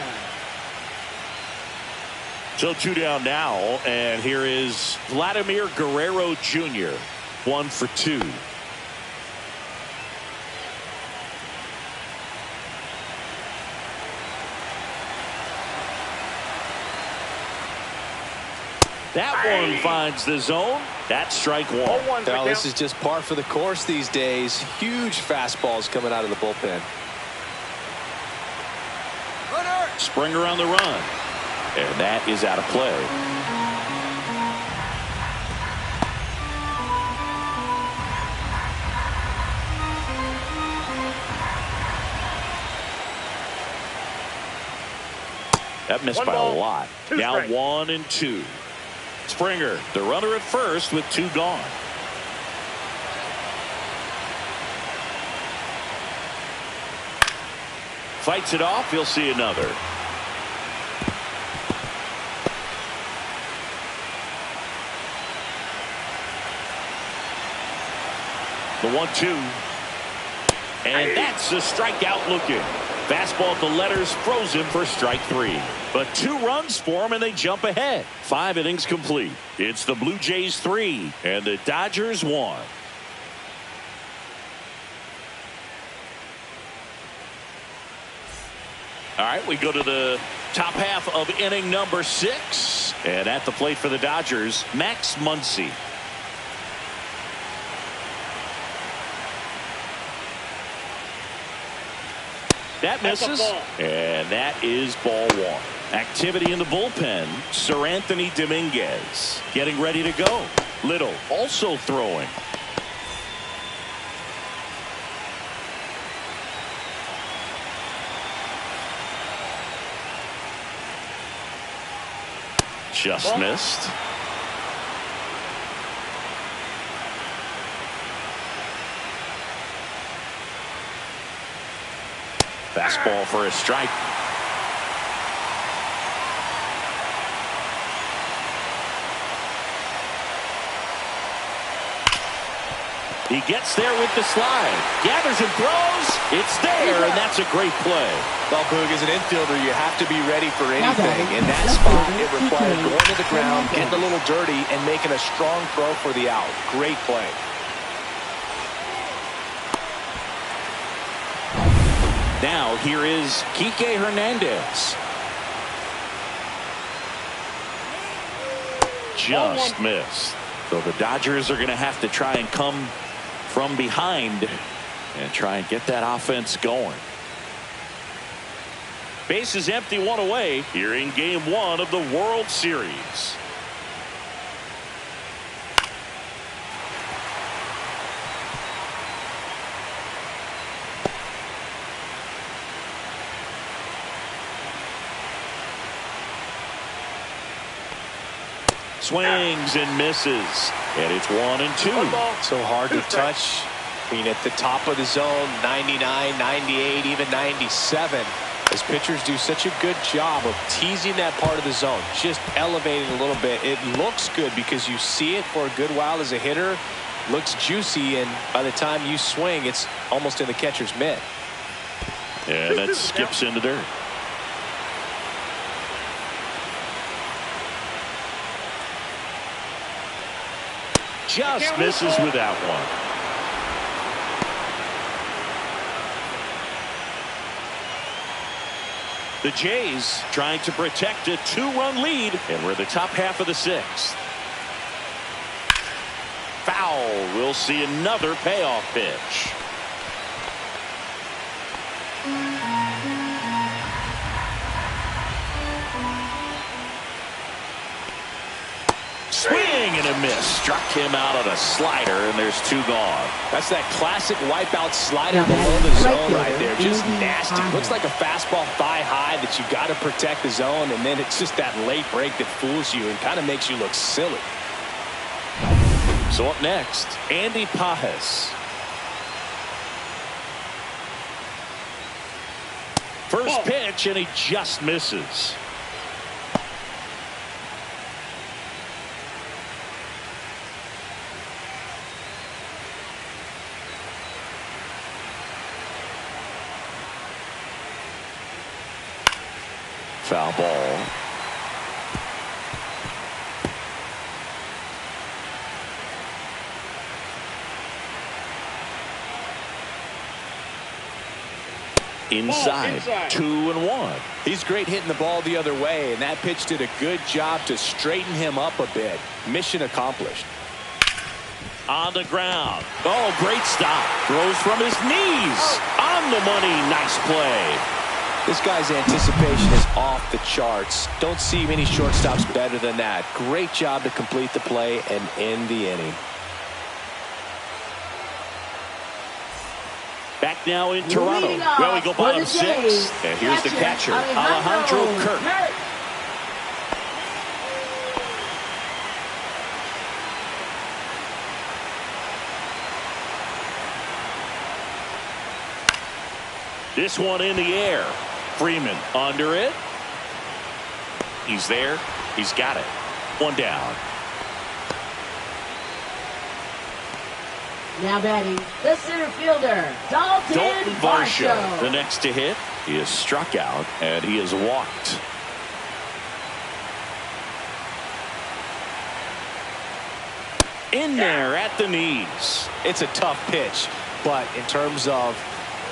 Speaker 2: So 2 down now, and here is Vladimir Guerrero Jr. 1 for 2. That one finds the zone. That's strike 1.
Speaker 1: Now, this is just par for the course these days. Huge fastballs coming out of the bullpen.
Speaker 2: Springer on the run. And that is out of play. That missed by a lot. Now 1-2. Springer, the runner at first with 2 gone. fights it off. He'll see another. The 1-2. And that's a strikeout looking. Fastball at the letters, froze him for strike 3. But 2 runs for him, and they jump ahead. 5 innings complete. It's the Blue Jays 3 and the Dodgers 1. All right, we go to the top half of inning number 6. And at the plate for the Dodgers, Max Muncy. That misses, and that is ball 1. Activity in the bullpen. Sir Anthony Dominguez getting ready to go. Little also throwing. Just missed. Fastball for a strike. He gets there with the slide. Gathers and throws. It's there, and that's a great play.
Speaker 1: Well, Boog, as an infielder, you have to be ready for anything. In that spot, it required going to the ground, getting a little dirty, and making a strong throw for the out. Great play.
Speaker 2: Now here is Kike Hernandez. Just missed. So the Dodgers are going to have to try and come from behind and try and get that offense going. Base is empty, 1 away here in game 1 of the World Series. Swings and misses, and it's 1-2.
Speaker 1: So hard to touch. I mean, at the top of the zone, 99, 98, even 97. As pitchers do such a good job of teasing that part of the zone, just elevating a little bit. It looks good because you see it for a good while as a hitter. Looks juicy, and by the time you swing, it's almost in the catcher's mitt.
Speaker 2: Yeah, that skips into dirt. Just misses with that one. The Jays trying to protect a 2-run lead, and we're the top half of the 6th. Foul. We'll see another payoff pitch. Swing and a miss. Struck him out on a slider, and there's 2 gone.
Speaker 1: That's that classic wipeout slider below the zone right there. Just nasty. Looks like a fastball thigh high that you got to protect the zone, and then it's just that late break that fools you and kind of makes you look silly.
Speaker 2: So up next, Andy Pajes. First pitch, and he just misses. Foul ball. Inside. 2-1.
Speaker 1: He's great hitting the ball the other way, and that pitch did a good job to straighten him up a bit. Mission accomplished.
Speaker 2: On the ground. Oh, great stop. Throws from his knees. On the money. Nice play.
Speaker 1: This guy's anticipation is off the charts. Don't see many shortstops better than that. Great job to complete the play and end the inning.
Speaker 2: Back now in Toronto. Well, we go bottom 6. And here's the catcher, Alejandro Kirk. This one in the air. Freeman under it. He's there. He's got it. One down.
Speaker 4: Now batting, the center fielder, Dalton Varsho.
Speaker 2: The next to hit. He is struck out, and he is walked. In there at the knees.
Speaker 1: It's a tough pitch, but in terms of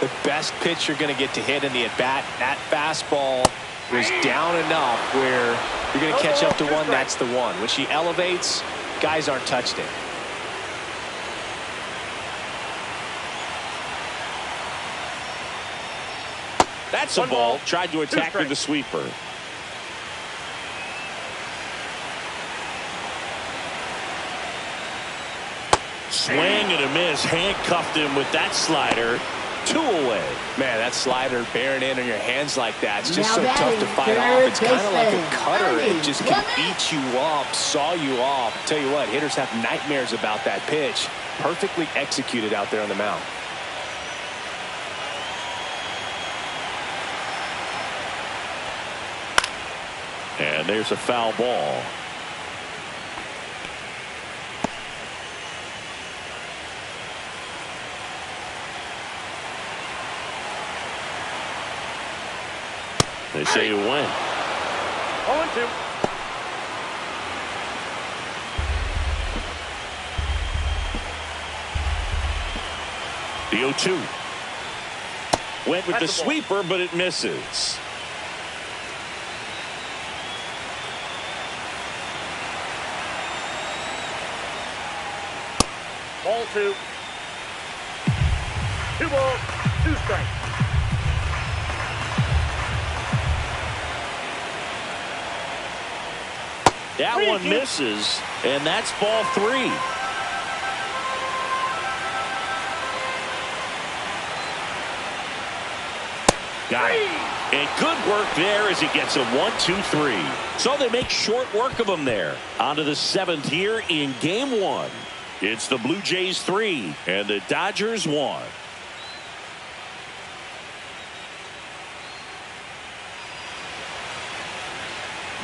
Speaker 1: the best pitch you're going to get to hit in the at-bat, that fastball was down enough where you're going to catch up to one. That's the one. When she elevates, guys aren't touched it.
Speaker 2: That's a ball. Tried to attack with the sweeper. Swing and a miss. Handcuffed him with that slider. 2 away.
Speaker 1: Man, that slider bearing in on your hands like that, it's just so tough to fight off. It's kind of like a cutter. It just can eat you up, saw you off. Tell you what, hitters have nightmares about that pitch. Perfectly executed out there on the mound.
Speaker 2: And there's a foul ball. They say you win.
Speaker 3: 0-2.
Speaker 2: The 0-2. Went with the sweeper, but it misses.
Speaker 3: Ball 2. 2 balls, 2 strikes.
Speaker 2: That one misses, and that's ball 3. Got it. And good work there as he gets a 1-2-3. So they make short work of him there. On to the 7th here in game 1. It's the Blue Jays 3 and the Dodgers 1.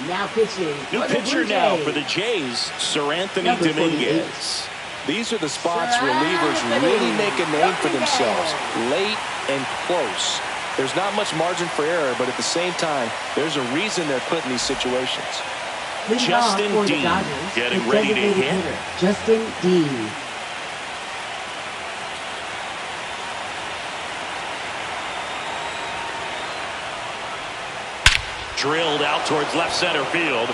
Speaker 4: Now pitching.
Speaker 2: New pitcher now for the Jays, Sir Anthony Dominguez.
Speaker 1: These are the spots relievers really make a name for themselves. Late and close. There's not much margin for error, but at the same time, there's a reason they're put in these situations.
Speaker 2: Justin Dean getting ready to hit.
Speaker 4: Justin Dean.
Speaker 2: Drilled out towards left center field.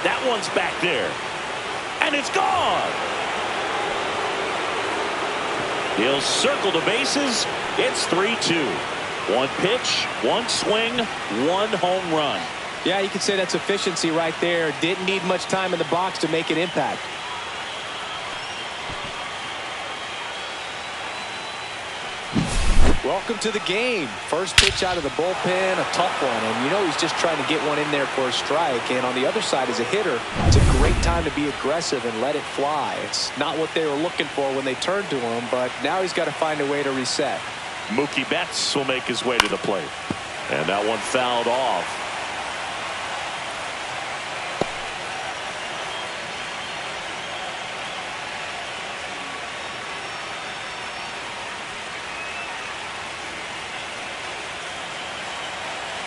Speaker 2: That one's back there. And it's gone. He'll circle the bases. It's 3-2. 1 pitch, 1 swing, 1 home run.
Speaker 1: Yeah, you can say that's efficiency right there. Didn't need much time in the box to make an impact. Welcome to the game. First pitch out of the bullpen, a tough one. And you know he's just trying to get one in there for a strike. And on the other side, as a hitter, it's a great time to be aggressive and let it fly. It's not what they were looking for when they turned to him, but now he's got to find a way to reset.
Speaker 2: Mookie Betts will make his way to the plate. And that one fouled off.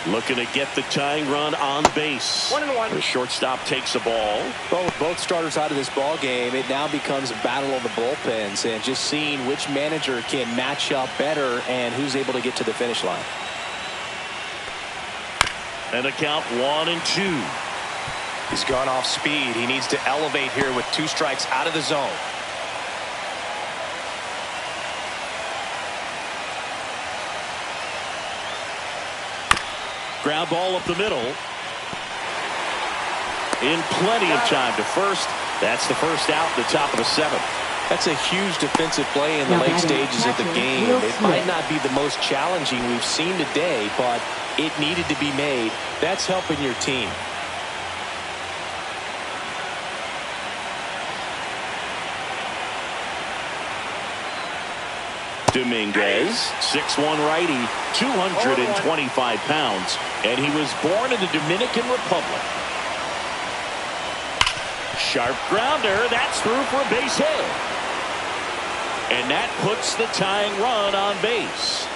Speaker 2: Looking to get the tying run on base.
Speaker 3: 1-1.
Speaker 2: The shortstop takes the ball.
Speaker 1: Well, with both starters out of this ball game, it now becomes a battle of the bullpens and just seeing which manager can match up better and who's able to get to the finish line.
Speaker 2: And a count 1-2.
Speaker 1: He's gone off speed. He needs to elevate here with 2 strikes out of the zone.
Speaker 2: Ground ball up the middle. In plenty of time to first. That's the first out in the top of the 7th.
Speaker 1: That's a huge defensive play in the late stages of the game. It might not be the most challenging we've seen today, but it needed to be made. That's helping your team.
Speaker 2: Dominguez, 6'1" righty, 225 pounds, and he was born in the Dominican Republic. Sharp grounder, that's through for a base hit. And that puts the tying run on base.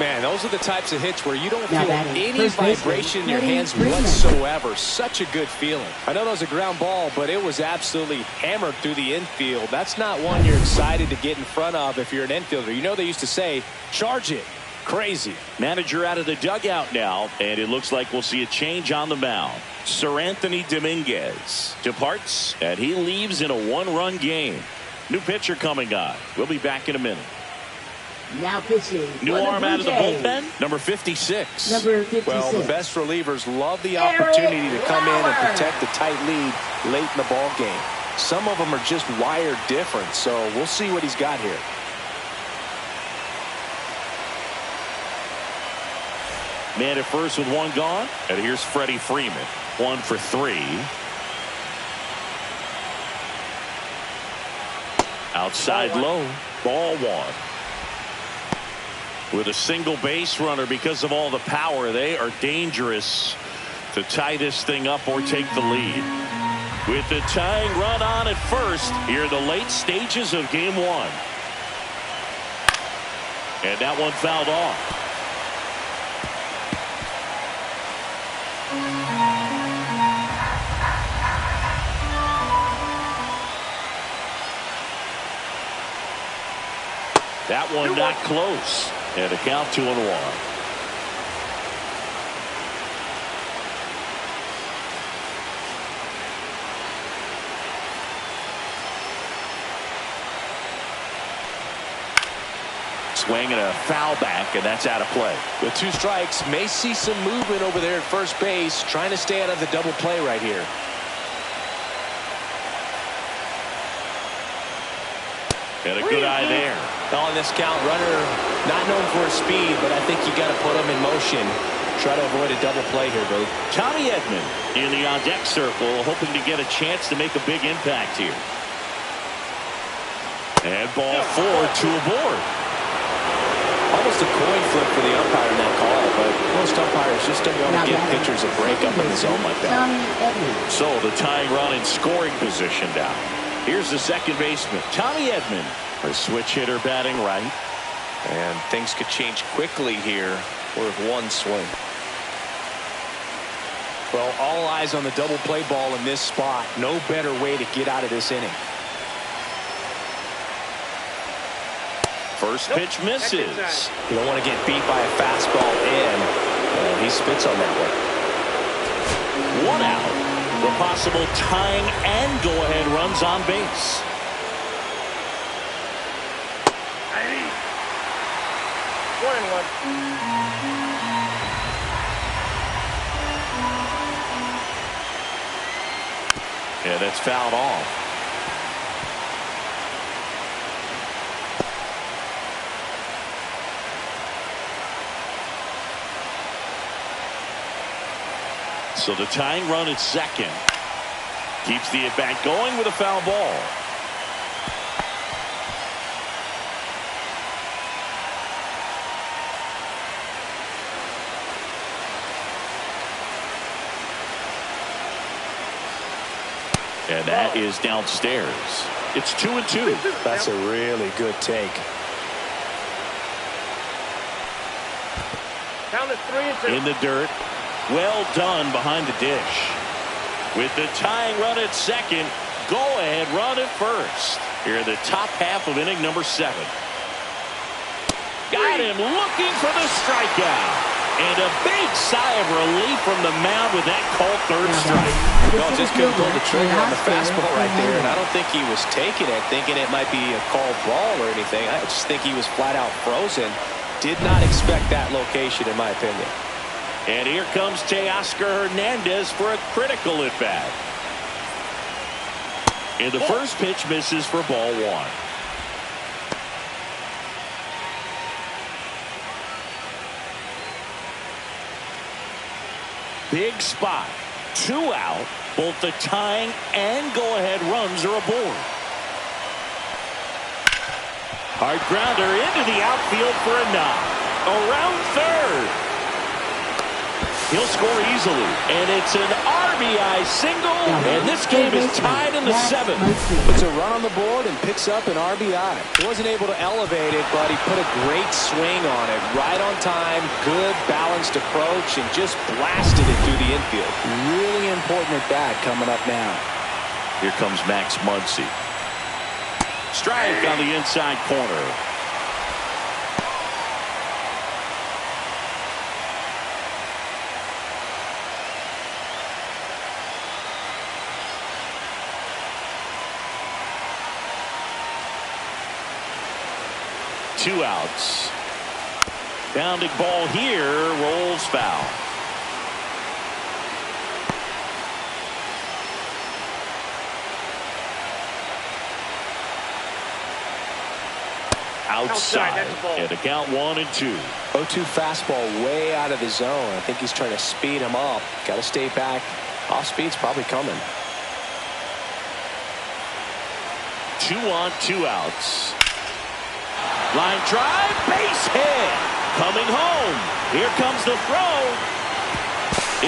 Speaker 1: Man, those are the types of hits where you don't
Speaker 4: Now
Speaker 1: feel
Speaker 4: batting,
Speaker 1: any
Speaker 4: first baseman,
Speaker 1: vibration in your hands
Speaker 4: Freeman.
Speaker 1: whatsoever. Such a good feeling. I know that was a ground ball, but it was absolutely hammered through the infield. That's not one you're excited to get in front of if you're an infielder. You know they used to say, charge it. Crazy.
Speaker 2: Manager out of the dugout now, and it looks like we'll see a change on the mound. Sir Anthony Dominguez departs, and he leaves in a 1-run game. New pitcher coming on. We'll be back in a minute.
Speaker 4: Now pitching.
Speaker 2: New
Speaker 4: for the
Speaker 2: arm
Speaker 4: Blue
Speaker 2: out of the
Speaker 4: Jays.
Speaker 2: bullpen, number 56.
Speaker 4: Number 56.
Speaker 1: Well, the best relievers love the opportunity to come in and
Speaker 4: Lauer.
Speaker 1: protect the tight lead late in the ball game. Some of them are just wired different, so we'll see what he's got here.
Speaker 2: Man at first with one gone, and here's Freddie Freeman, 1 for 3. Outside low, ball 1. With a single base runner, because of all the power, they are dangerous to tie this thing up or take the lead. With the tying run on at first, here in the late stages of game 1. And that one fouled off. That one not close. And a count 2-1. Swing and a foul back, and that's out of play.
Speaker 1: With 2 strikes, may see some movement over there at first base, trying to stay out of the double play right here.
Speaker 2: And a good eye there.
Speaker 1: On this count, runner not known for his speed, but I think you got to put him in motion. Try to avoid a double play here, Boo.
Speaker 2: Tommy Edman in the on-deck circle, hoping to get a chance to make a big impact here. And ball 4 to a board.
Speaker 1: Almost a coin flip for the umpire in that call, but most umpires just don't want to give pitchers a break up in the zone like that.
Speaker 4: Tommy Edman.
Speaker 2: So the tying run in scoring position down. Here's the second baseman, Tommy Edman. A switch hitter batting right.
Speaker 1: And things could change quickly here with one swing. Well, all eyes on the double play ball in this spot. No better way to get out of this inning.
Speaker 2: First pitch misses.
Speaker 1: You don't want to get beat by a fastball in. And he spits on that one.
Speaker 2: 1 out. The possible tying and go-ahead runs on base. Yeah, that's fouled off. So the tying run at second keeps the at-bat going with a foul ball. And that is downstairs. It's 2-2.
Speaker 1: That's a really good take.
Speaker 3: Count is 3-2.
Speaker 2: In the dirt. Well done behind the dish. With the tying run at second, go ahead run at first. Here in the top half of inning number 7. Got him looking for the strikeout. And a big sigh of relief from the mound with that called third strike.
Speaker 1: Well, just couldn't pull the trigger on the fastball right there, and I don't think he was taking it, thinking it might be a called ball or anything. I just think he was flat out frozen. Did not expect that location, in my opinion.
Speaker 2: And here comes Teoscar Hernandez for a critical at bat. And the first pitch misses for ball 1. Big spot. 2 out. Both the tying and go-ahead runs are aboard. Hard grounder into the outfield for a knock. Around third. He'll score easily. And it's an RBI single. And this game is tied in the 7th.
Speaker 1: Puts a run on the board and picks up an RBI. He wasn't able to elevate it, but he put a great swing on it. Right on time, good balanced approach, and just blasted it through the infield. Really important at bat coming up now.
Speaker 2: Here comes Max Muncy. Strike on the inside corner. Two outs. Bounding ball here, rolls foul. Outside. And a count 1-2.
Speaker 1: 0-2 fastball way out of the zone. I think he's trying to speed him up. Got to stay back. Off speed's probably coming.
Speaker 2: 2 on, 2 outs. Line drive, base hit. Coming home. Here comes the throw.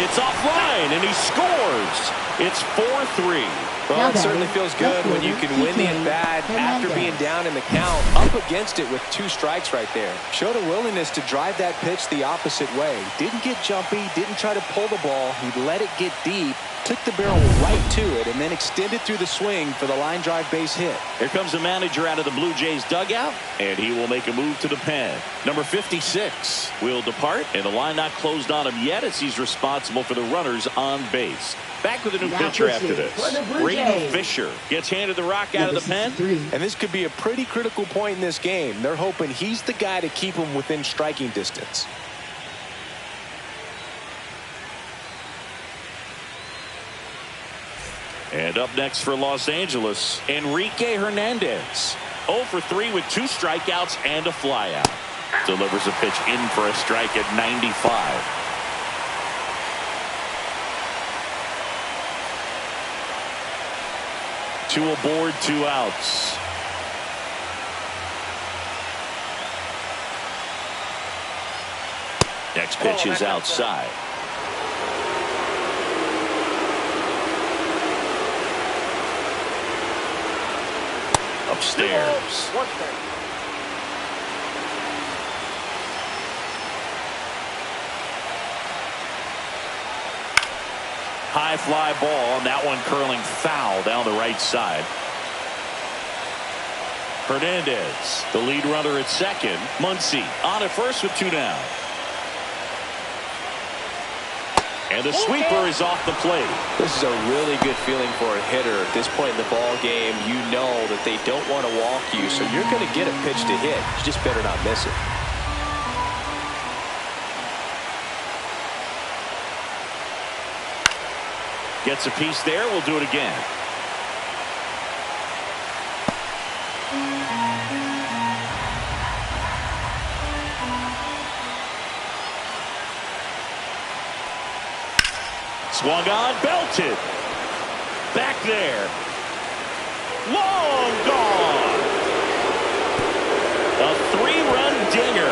Speaker 2: It's offline, and he scores. It's 4-3.
Speaker 1: Well, it certainly feels good when you can win the at-bat after being down in the count. Up against it with 2 strikes right there. Showed a willingness to drive that pitch the opposite way. Didn't get jumpy, didn't try to pull the ball. He let it get deep, took the barrel right to it, and then extended through the swing for the line drive base hit.
Speaker 2: Here comes the manager out of the Blue Jays dugout, and he will make a move to the pen. Number 56 will depart, and the line not closed on him yet as he's responsible for the runners on base. Back with a new pitcher after this. Brady Fisher gets handed the rock out of the pen.
Speaker 1: And this could be a pretty critical point in this game. They're hoping he's the guy to keep him within striking distance.
Speaker 2: And up next for Los Angeles, Enrique Hernandez. 0 for 3 with 2 strikeouts and a flyout. Delivers a pitch in for a strike at 95. Two aboard, 2 outs. Next pitch is outside. Upstairs. High fly ball, and that one curling foul down the right side. Hernandez, the lead runner at second. Muncy on at first with 2 down. And the sweeper is off the plate.
Speaker 1: This is a really good feeling for a hitter at this point in the ball game. You know that they don't want to walk you, so you're going to get a pitch to hit. You just better not miss it.
Speaker 2: Gets a piece there. We'll do it again. Swung on, belted. Back there. Long gone. A 3-run dinger.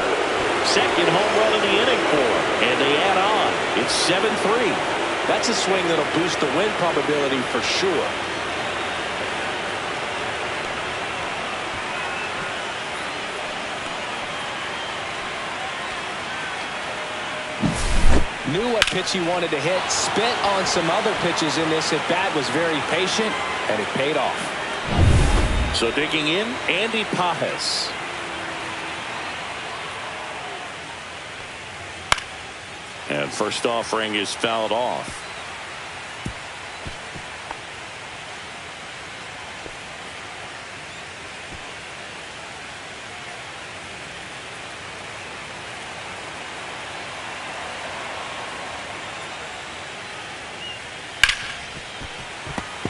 Speaker 2: Second home run of the inning for him. And they add on. It's 7-3.
Speaker 1: That's a swing that'll boost the win probability for sure. Knew what pitch he wanted to hit. Spit on some other pitches in this at bat. Was very patient, and it paid off.
Speaker 2: So digging in, Andy Pajes. And first offering is fouled off.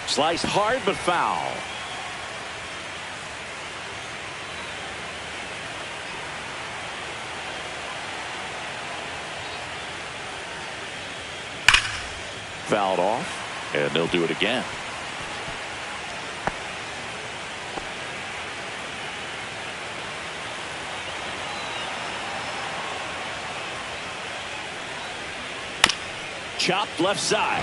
Speaker 2: Sliced hard but foul. Fouled off, and they'll do it again. chopped left side.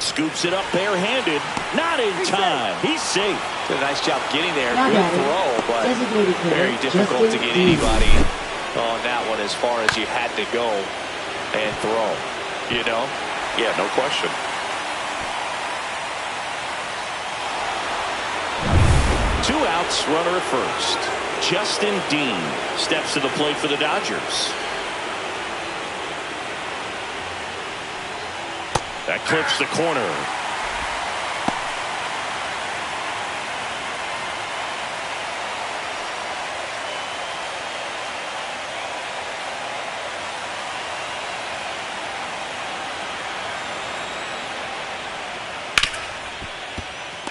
Speaker 2: Scoops it up barehanded. Not in time. He's safe.
Speaker 1: Did a nice job getting there.
Speaker 4: Not
Speaker 1: Good
Speaker 4: bad.
Speaker 1: throw, but
Speaker 4: Designated hitter,
Speaker 1: very difficult to
Speaker 4: Justin
Speaker 1: get
Speaker 4: Dean.
Speaker 1: anybody on that one as far as you had to go and throw. You know?
Speaker 2: Yeah, no question. Two outs, runner at first. Justin Dean steps to the plate for the Dodgers. That clips the corner.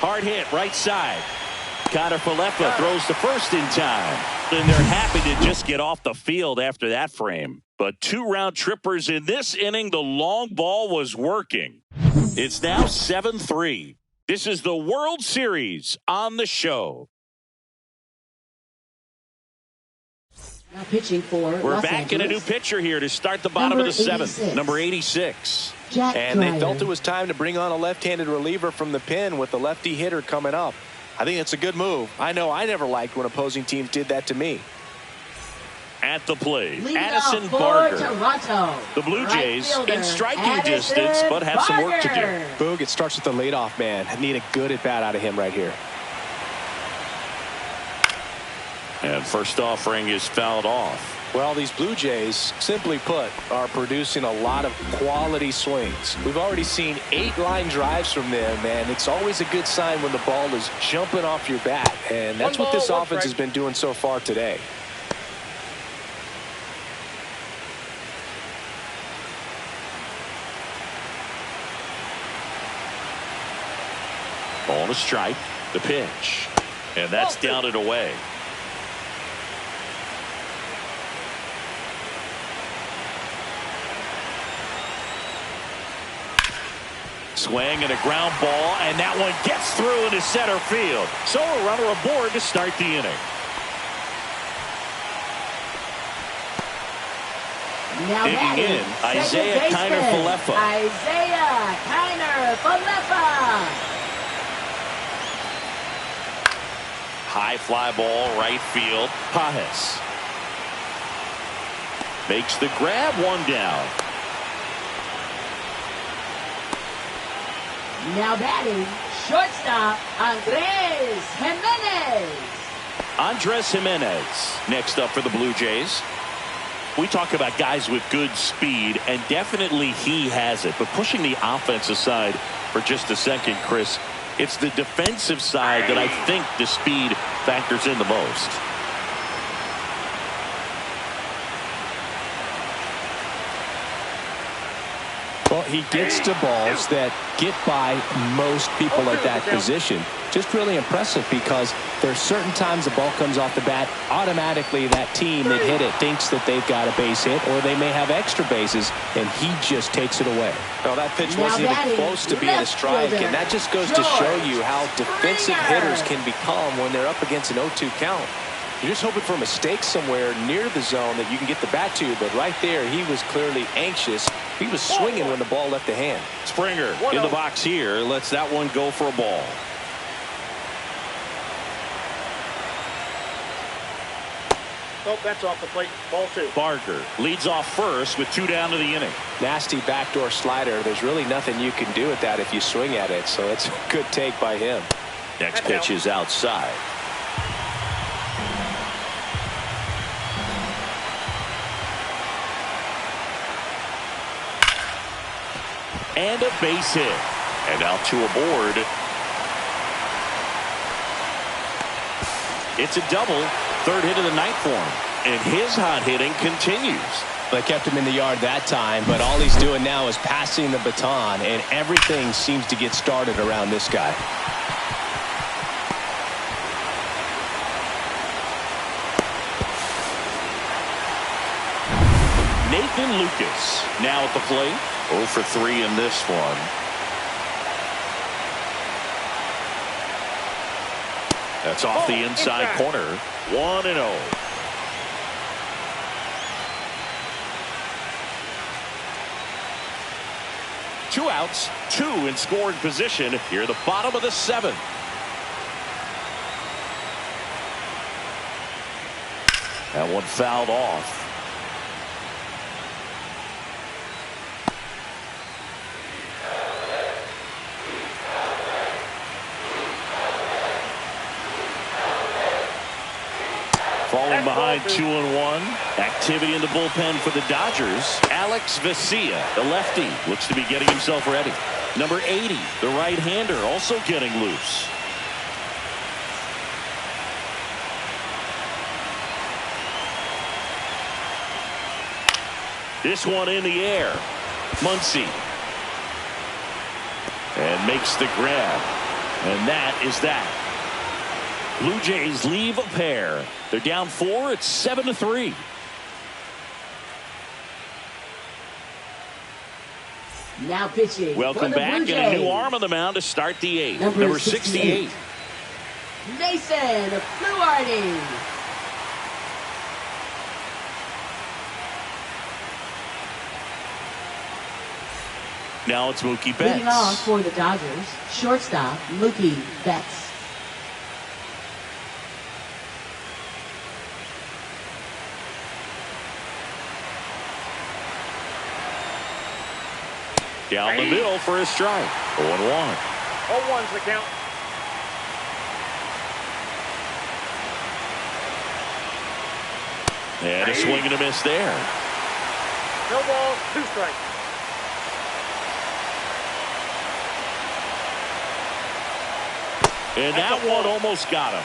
Speaker 2: Hard hit, right side. Connor Falefa throws to first in time. And they're happy to just get off the field after that frame. But 2 round trippers in this inning. The long ball was working. It's now 7-3. This is the World Series on the show.
Speaker 4: Now pitching for
Speaker 2: We're
Speaker 4: Los
Speaker 2: back in a new
Speaker 4: Angeles.
Speaker 2: pitcher here to start the bottom of the seventh.
Speaker 4: 86.
Speaker 2: Number 86.
Speaker 4: Jack
Speaker 1: And they
Speaker 4: Dreyer.
Speaker 1: felt it was time to bring on a left-handed reliever from the pen with the lefty hitter coming up. I think it's a good move. I know I never liked when opposing teams did that to me.
Speaker 2: At the plate,
Speaker 4: Leading
Speaker 2: Addison
Speaker 4: off for
Speaker 2: Barger.
Speaker 4: Toronto.
Speaker 2: The Blue
Speaker 4: Right
Speaker 2: Jays
Speaker 4: fielder,
Speaker 2: in striking
Speaker 4: Addison
Speaker 2: distance, but have some work to
Speaker 4: Barger.
Speaker 2: do.
Speaker 1: Boog, it starts with the leadoff man. I need a good at-bat out of him right here.
Speaker 2: And first offering is fouled off.
Speaker 1: Well, these Blue Jays, simply put, are producing a lot of quality swings. We've already seen 8 line drives from them, and it's always a good sign when the ball is jumping off your bat. And that's what this offense has been doing so far today.
Speaker 2: On a strike, the pitch. And that's down and away. Swing and a ground ball, and that one gets through into center field. So a runner aboard to start the inning.
Speaker 4: Now
Speaker 2: Digging
Speaker 4: batting,
Speaker 2: in,
Speaker 4: second
Speaker 2: Isaiah
Speaker 4: baseman,
Speaker 2: Kiner Falefa.
Speaker 4: Isaiah Kiner Falefa.
Speaker 2: High fly ball, right field. Pajes makes the grab, one down.
Speaker 4: Now batting, shortstop, Andres Jimenez.
Speaker 2: Andres Jimenez next up for the Blue Jays. We talk about guys with good speed, and definitely he has it. But pushing the offense aside for just a second, Chris, it's the defensive side that I think the speed factors in the most.
Speaker 1: Well, he gets to balls that get by most people at that position. Just really impressive because there's certain times the ball comes off the bat, automatically that team that hit it thinks that they've got a base hit or they may have extra bases, and he just takes it away. Well, that pitch wasn't even close to being a strike, and that just goes to show you how defensive hitters can become when they're up against an 0-2 count. You're just hoping for a mistake somewhere near the zone that you can get the bat to, but right there he was clearly anxious. He was swinging when the ball left the hand.
Speaker 2: Springer in the box here lets that one go for a ball.
Speaker 3: Oh, that's off the plate. Ball 2.
Speaker 2: Barger leads off first with 2 down to the inning.
Speaker 1: Nasty backdoor slider. There's really nothing you can do with that if you swing at it, so it's a good take by him.
Speaker 2: Next pitch is outside. And a base hit. And out to a board. It's a double. 3rd hit of the night for him. And his hot hitting continues.
Speaker 1: They kept him in the yard that time, but all he's doing now is passing the baton, and everything seems to get started around this guy.
Speaker 2: Nathan Lucas now at the plate. 0 for 3 in this one. That's off the inside corner. 1-0. 2 outs, 2 in scoring position here at the bottom of the 7th. That one fouled off. Falling behind 2-1. Activity in the bullpen for the Dodgers. Alex Vesia, the lefty, looks to be getting himself ready. Number 80, the right-hander, also getting loose. This one in the air. Muncy. And makes the grab. And that is that. Blue Jays leave a pair. They're down 4. It's 7-3.
Speaker 4: Now pitching.
Speaker 2: Welcome back, and a new arm on the mound to start the 8th. Number 68.
Speaker 4: Mason Fluharty.
Speaker 2: Now it's Mookie Betts.
Speaker 4: Leading off for the Dodgers, shortstop Mookie Betts.
Speaker 2: Down the middle for a strike. 0-1.
Speaker 3: 0-1's the count.
Speaker 2: And a swing and a miss there.
Speaker 3: No balls, 2 strikes.
Speaker 2: And that one almost got him.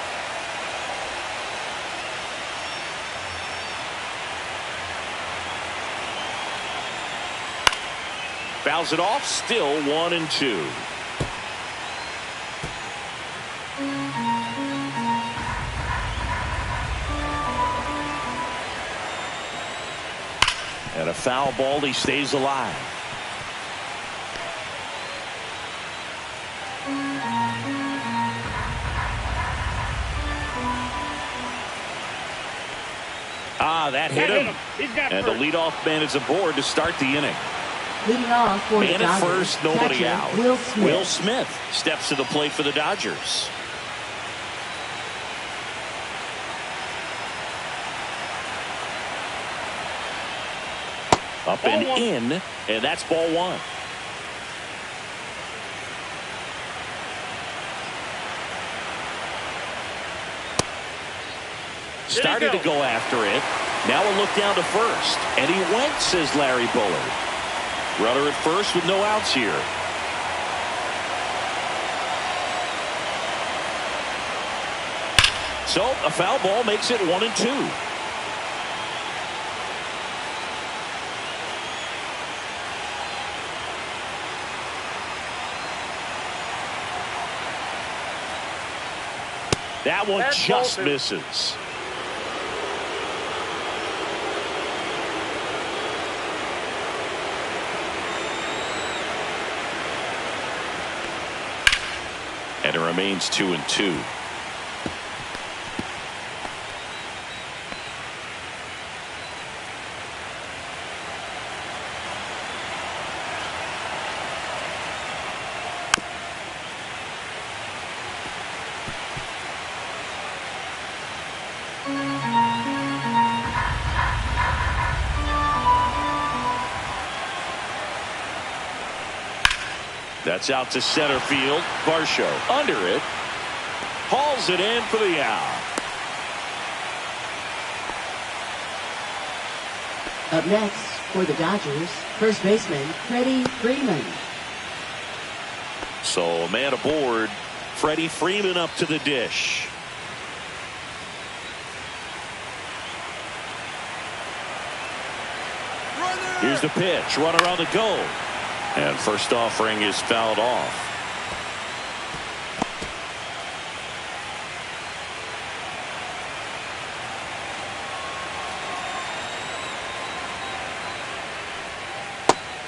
Speaker 2: Fouls it off, still 1-2. And a foul ball, he stays alive. That hit him. And the leadoff man is aboard to start the inning.
Speaker 4: Leading off for the
Speaker 2: Man
Speaker 4: Dodgers,
Speaker 2: at first, nobody
Speaker 4: catcher,
Speaker 2: out. Will Smith steps to the plate for the Dodgers. Up and in, and that's ball 1. Started to go after it. Now a look down to first. And he went, says Larry Bullard. Runner at first with no outs here. So a foul ball makes it 1-2. That one just misses. And it remains 2-2. That's out to center field. Varsho under it. Hauls it in for the out.
Speaker 4: Up next for the Dodgers, first baseman Freddie Freeman.
Speaker 2: So a man aboard. Freddie Freeman up to the dish. Here's the pitch. Runner on the go. And first offering is fouled off.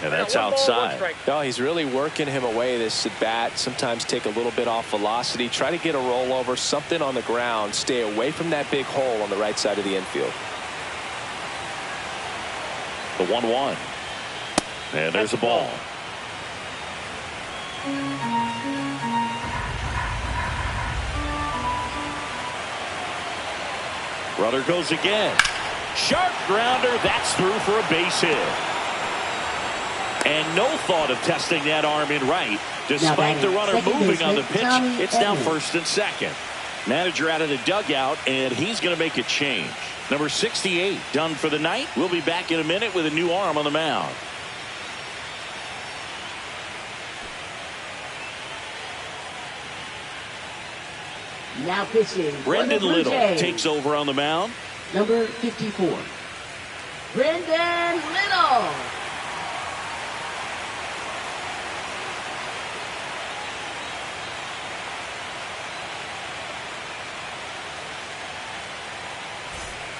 Speaker 2: And that's outside.
Speaker 1: No, he's really working him away this at bat. Sometimes take a little bit off velocity. Try to get a rollover, something on the ground. Stay away from that big hole on the right side of the infield.
Speaker 2: The 1-1. And there's a ball. Runner goes again. Sharp grounder. That's through for a base hit. And no thought of testing that arm in right. Despite the runner moving on the pitch, it's now first and second. Manager out of the dugout, and he's going to make a change. Number 68 done for the night. We'll be back in a minute with a new arm on the mound.
Speaker 4: Now pitching.
Speaker 2: Brendan Little takes over on the mound.
Speaker 4: Number 54. Brendan Little.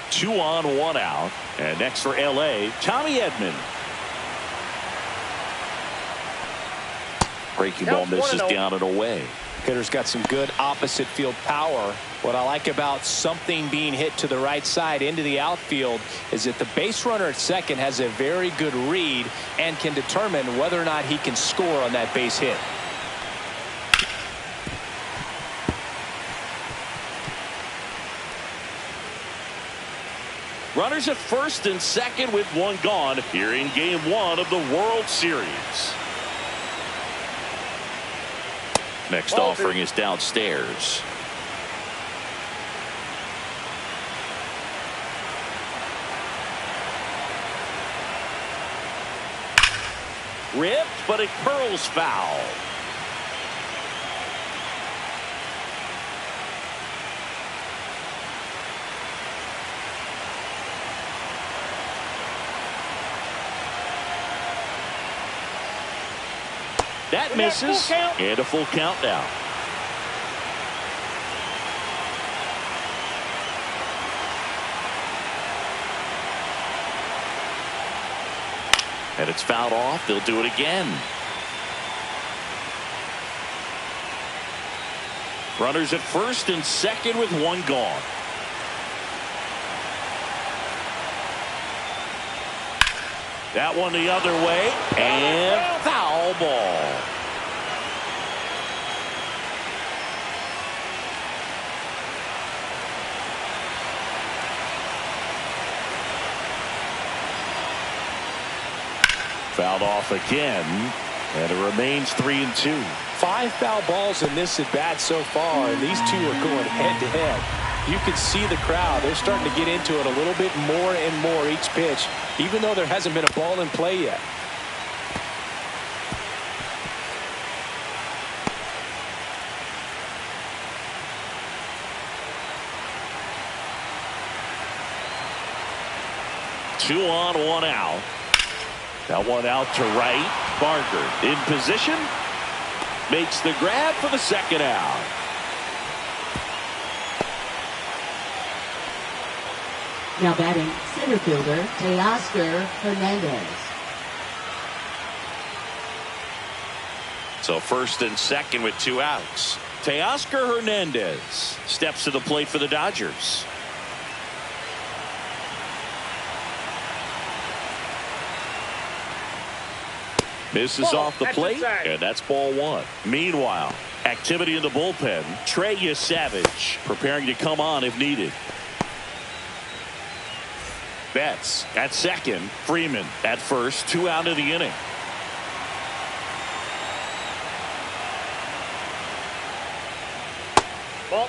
Speaker 2: Two on, one out. And next for L.A., Tommy Edman. Breaking ball misses down and away.
Speaker 1: Hitter's got some good opposite field power. What I like about something being hit to the right side into the outfield is that the base runner at second has a very good read and can determine whether or not he can score on that base hit.
Speaker 2: Runners at first and second with one gone here in game one of the World Series. Next offering is downstairs. Ripped, but it curls foul. That misses, and a full count now. And it's fouled off. They'll do it again. Runners at first and second with one gone. That one the other way, and foul ball. Fouled off again, and it remains 3-2.
Speaker 1: 5 foul balls in this at bat so far, and these two are going head to head. You can see the crowd. They're starting to get into it a little bit more and more each pitch, even though there hasn't been a ball in play yet.
Speaker 2: Two on, one out. That one out to right. Barker in position. Makes the grab for the second out.
Speaker 4: Now batting center fielder Teoscar Hernandez.
Speaker 2: So first and second with two outs. Teoscar Hernandez steps to the plate for the Dodgers. Misses off the plate, and that's ball one. Meanwhile, activity in the bullpen. Trey Savage preparing to come on if needed. Betts at second. Freeman at first. 2 out of the inning.
Speaker 3: Ball.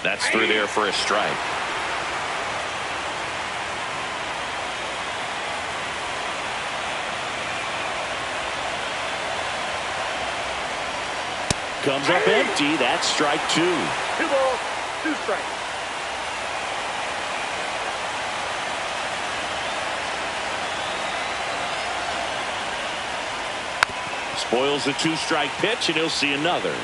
Speaker 2: That's through there for a strike. Comes up empty. That's strike 2.
Speaker 3: 2 balls, 2 strikes.
Speaker 2: Spoils the 2-strike pitch, and he'll see another.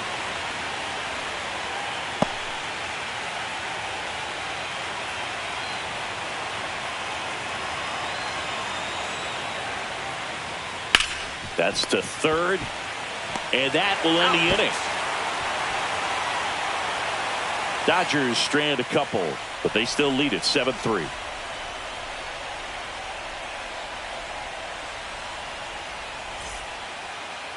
Speaker 2: That's to third, And that will end the inning. Dodgers strand a couple, but they still lead it 7-3.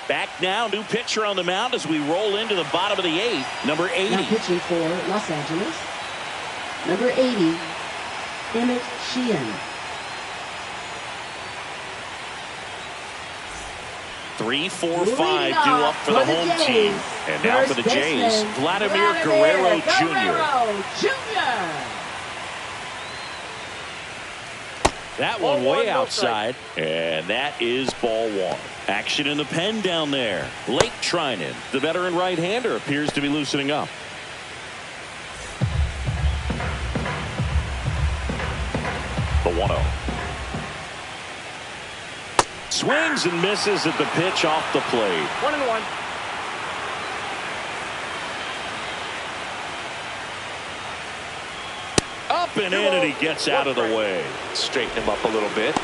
Speaker 2: Back now, new pitcher on the mound as we roll into the bottom of the 8th, number 80.
Speaker 4: Now pitching for Los Angeles, number 80, Emmett Sheehan.
Speaker 2: 3, 4, 5 due up for the home team. And now for the Jays, Vladimir Guerrero Jr. That one way outside, and that is ball 1. Action in the pen down there. Blake Trinan, the veteran right-hander, appears to be loosening up. The 1-0. Swings and misses at the pitch off the plate.
Speaker 3: 1-1.
Speaker 2: Up and in, and he gets out of the way.
Speaker 1: Straighten him up a little bit.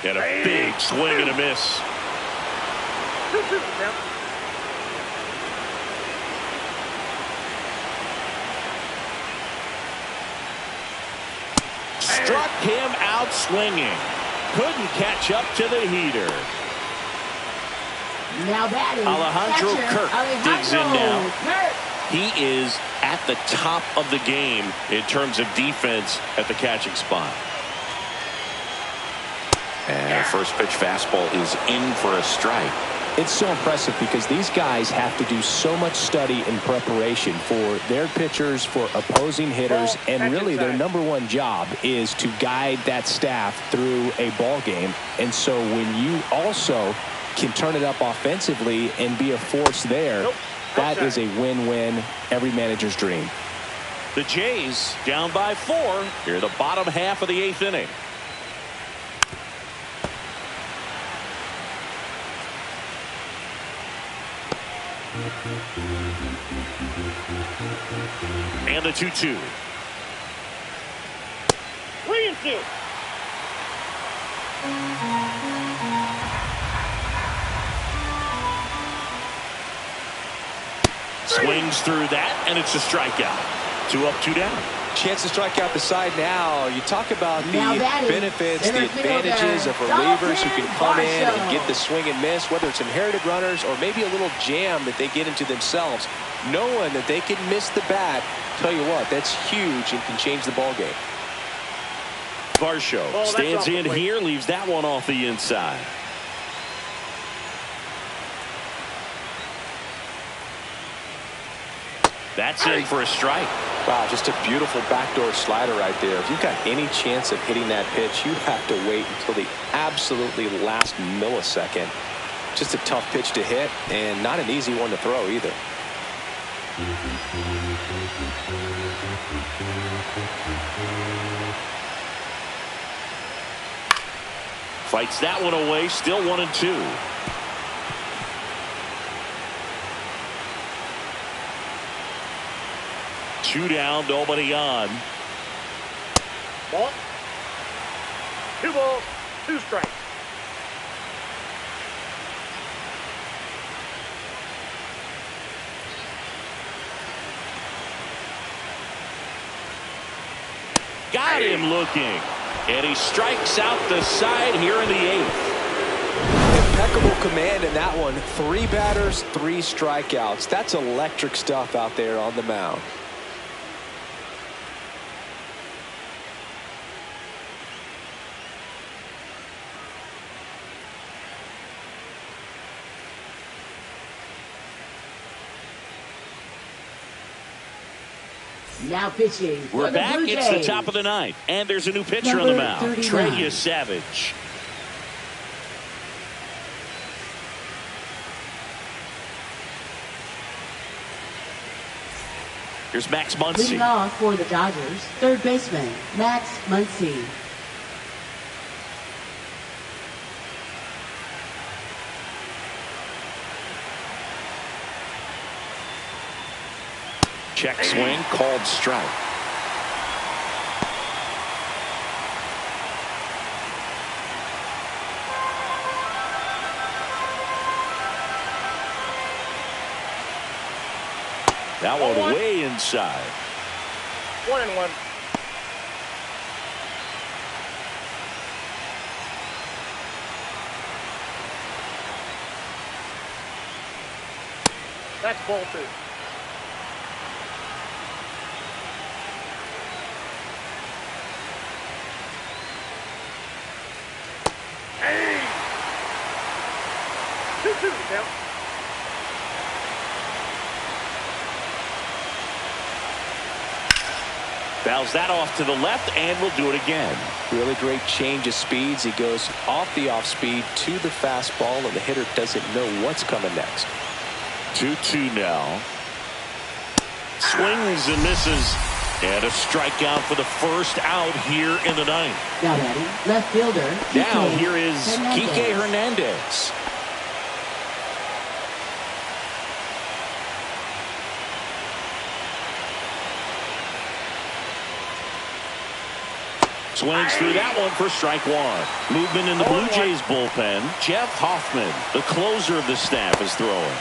Speaker 2: And a big swing and a miss. Struck him out swinging. Couldn't catch up to the heater.
Speaker 4: Now that is
Speaker 2: Alejandro Kirk digs in now.
Speaker 4: Kirk.
Speaker 2: He is at the top of the game in terms of defense at the catching spot.
Speaker 5: And first pitch fastball is in for a strike.
Speaker 1: It's so impressive because these guys have to do so much study and preparation for their pitchers, for opposing hitters, and really their #1 job is to guide that staff through a ball game. And so when you also can turn it up offensively and be a force there, that is a win-win, every manager's dream.
Speaker 2: The Jays down by 4 here in the bottom half of the 8th inning. And the 2-2.
Speaker 3: 3-2.
Speaker 2: Swings through that, and it's a strikeout. 2 up, 2 down.
Speaker 1: Chance to strike out the side now. You talk about the
Speaker 4: Now that is
Speaker 1: benefits, the
Speaker 4: center
Speaker 1: advantages of
Speaker 4: fielder,
Speaker 1: relievers who can come in
Speaker 4: Dalton
Speaker 1: and get the swing and miss, whether it's inherited runners or maybe a little jam that they get into themselves. Knowing that they can miss the bat, tell you what, that's huge and can change the ball game.
Speaker 2: Varsho stands in here, leaves that one off the inside. That's in for a strike.
Speaker 1: Wow, just a beautiful backdoor slider right there. If you've got any chance of hitting that pitch, you have to wait until the absolutely last millisecond. Just a tough pitch to hit and not an easy one to throw either.
Speaker 2: Fights that one away, still 1-2. Two down, nobody on.
Speaker 3: Ball. 2 balls, 2 strikes.
Speaker 2: Got him looking. And he strikes out the side here in the 8th.
Speaker 1: Impeccable command in that one. 3 batters, 3 strikeouts. That's electric stuff out there on the mound.
Speaker 4: Now pitching.
Speaker 2: We're
Speaker 4: for
Speaker 2: back.
Speaker 4: The Blue
Speaker 2: It's the
Speaker 4: Jays.
Speaker 2: top of the 9th. And there's a new pitcher on the
Speaker 4: Number
Speaker 2: mound.
Speaker 4: 39.
Speaker 2: Trey Savage. Here's Max Muncy.
Speaker 4: Leading off for the Dodgers, third baseman, Max Muncy.
Speaker 2: Check swing, called strike. That one way inside.
Speaker 3: 1-1. That's ball 2. Hey! 2-2 now.
Speaker 2: Fouls that off to the left, and we'll do it again.
Speaker 1: Really great change of speeds. He goes off the off speed to the fastball, and the hitter doesn't know what's coming next.
Speaker 2: 2-2 now. Swings and misses. And a strikeout for the first out here in the ninth.
Speaker 4: Now batting, left fielder.
Speaker 2: Now here is Kike Hernandez. Swings through that one for strike 1. Movement in the Blue Jays bullpen. Jeff Hoffman, the closer of the staff, is throwing.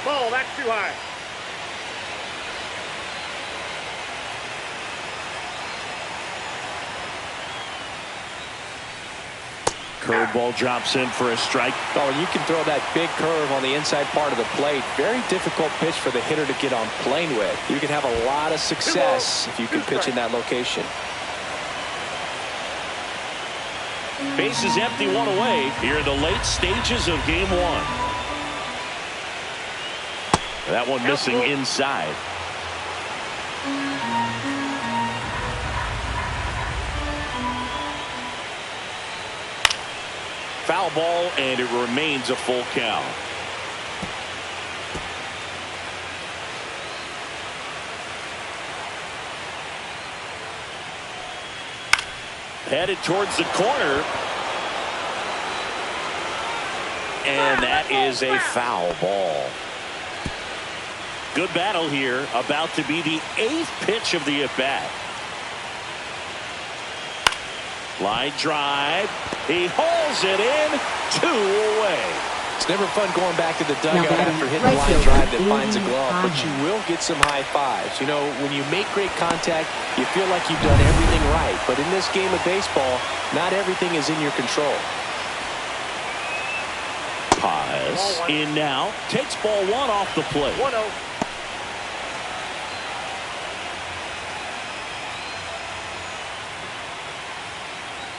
Speaker 3: Ball, that's too high.
Speaker 2: Curveball drops in for a strike.
Speaker 1: Oh, you can throw that big curve on the inside part of the plate. Very difficult pitch for the hitter to get on plane with. You can have a lot of success if you can pitch in that location.
Speaker 2: Base is empty, 1 away here in the late stages of game 1. That one missing inside. Foul ball, and it remains a full count. Headed towards the corner. And that is a foul ball. Good battle here. About to be the 8th pitch of the at-bat. Line drive. He hauls it in. 2 away.
Speaker 1: It's never fun going back to the dugout after hitting a line drive that finds a glove, but you will get some high fives. You know, when you make great contact, you feel like you've done everything right. But in this game of baseball, not everything is in your control.
Speaker 2: Paz in now. Takes ball 1 off the plate.
Speaker 3: 1-0.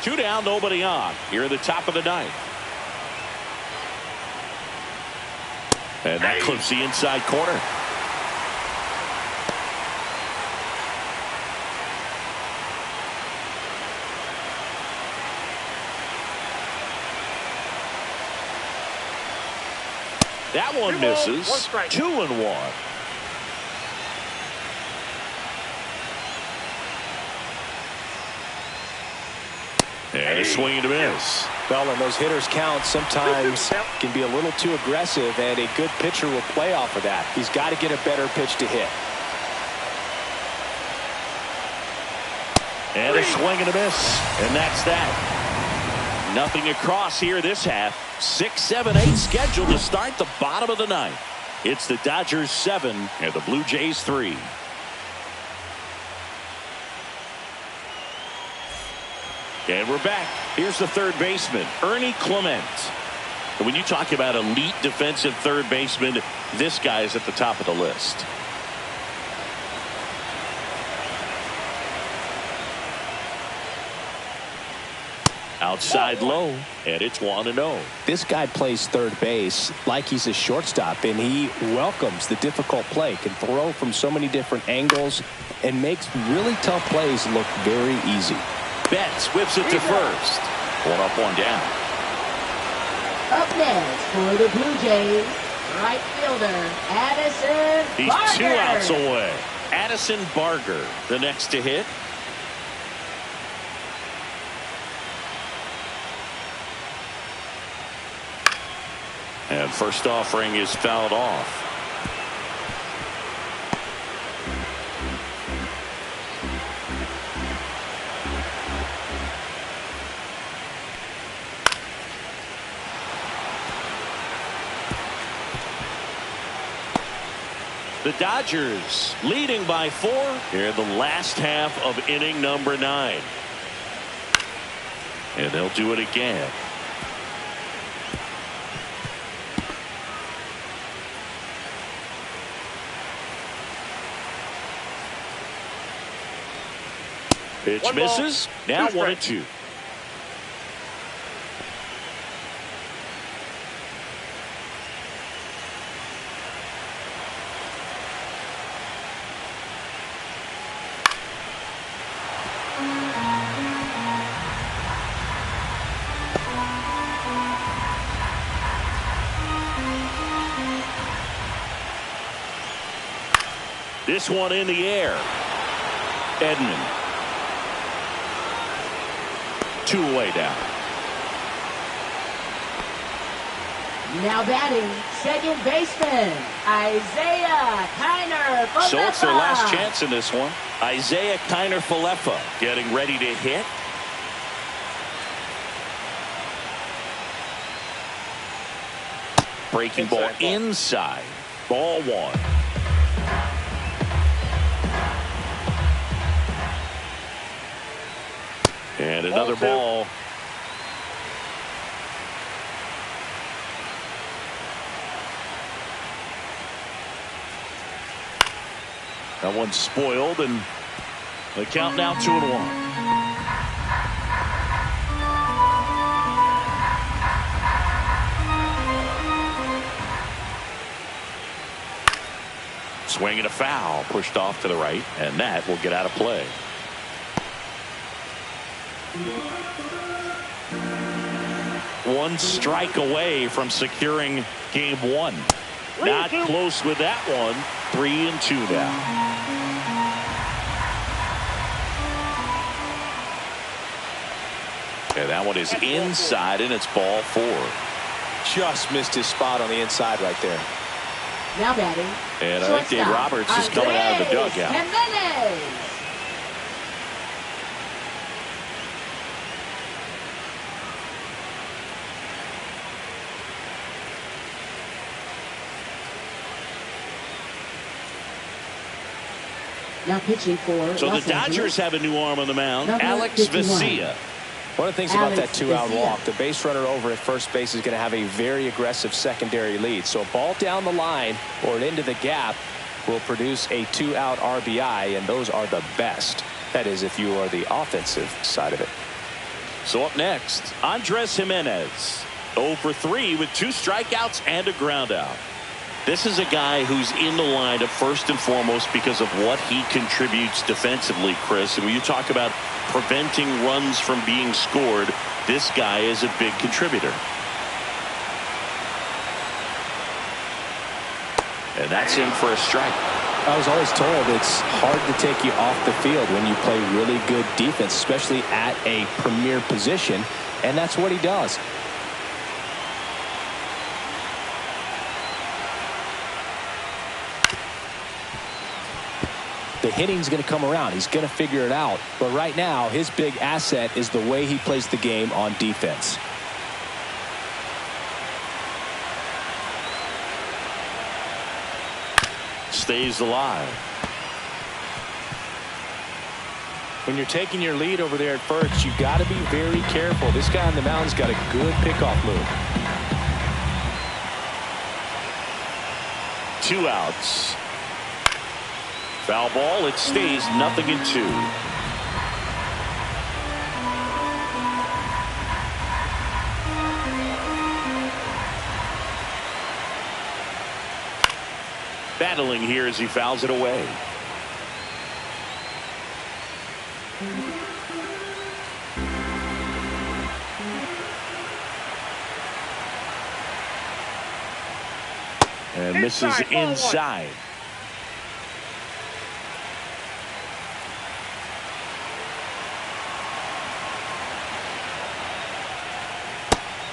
Speaker 2: Two down, nobody on. Here at the top of the ninth. And that clips the inside corner. That one misses. 2-1. And a swing and a miss.
Speaker 1: Well, and those hitters count sometimes can be a little too aggressive, and a good pitcher will play off of that. He's got to get a better pitch to hit.
Speaker 2: And a swing and a miss. And that's that. Nothing across here this half. 6, 7, 8 scheduled to start the bottom of the ninth. It's the Dodgers 7 and the Blue Jays 3. And we're back. Here's the third baseman, Ernie Clement. And when you talk about elite defensive third baseman, this guy is at the top of the list. Outside low, and it's 1-0.
Speaker 1: This guy plays third base like he's a shortstop, and he welcomes the difficult play, can throw from so many different angles, and makes really tough plays look very easy.
Speaker 2: Betts whips it to first. 1 up, 1 down.
Speaker 4: Up next for the Blue Jays, right fielder Addison
Speaker 2: He's
Speaker 4: Barger.
Speaker 2: 2 outs away. Addison Barger, the next to hit. And first offering is fouled off. The Dodgers leading by 4 here in the last half of inning number 9. And they'll do it again. Pitch misses. Now 1-2. This one in the air. Edman. 2 away down.
Speaker 4: Now batting, second baseman, Isaiah Kiner-Falefa.
Speaker 2: So it's their last chance in this one. Isaiah Kiner-Falefa getting ready to hit. Breaking ball inside. Ball 1. And another ball. That one's spoiled, and the count now 2-1. Swing and a foul, pushed off to the right, and that will get out of play. One strike away from securing game 1. Not close with that one. 3-2 now. And that one is inside, and it's ball 4.
Speaker 1: Just missed his spot on the inside right there.
Speaker 4: Now batting.
Speaker 2: And I think Dave Roberts is coming out of the dugout.
Speaker 4: Jimenez. Now pitching for
Speaker 2: So
Speaker 4: Los
Speaker 2: the Dodgers
Speaker 4: Angeles.
Speaker 2: have a new arm on the mound.
Speaker 4: Number
Speaker 2: Alex
Speaker 4: 51.
Speaker 2: Vesia.
Speaker 1: One of the things about that
Speaker 4: Alex
Speaker 1: 2-out
Speaker 4: Vesia.
Speaker 1: walk, the base runner over at first base is going to have a very aggressive secondary lead. So a ball down the line or into the gap will produce a 2-out RBI, and those are the best. That is, if you are the offensive side of it.
Speaker 2: So up next, Andres Jimenez. 0 for 3 with 2 strikeouts and a ground out. This is a guy who's in the lineup first and foremost because of what he contributes defensively, Chris. And when you talk about preventing runs from being scored, this guy is a big contributor. And that's in for a strike.
Speaker 1: I was always told it's hard to take you off the field when you play really good defense, especially at a premier position, and that's what he does. The hitting's going to come around. He's going to figure it out. But right now, his big asset is the way he plays the game on defense.
Speaker 2: Stays alive.
Speaker 1: When you're taking your lead over there at first, you got to be very careful. This guy on the mound's got a good pickoff move.
Speaker 2: 2 outs. Foul ball. It stays 0-2. Battling here as he fouls it away. And misses inside.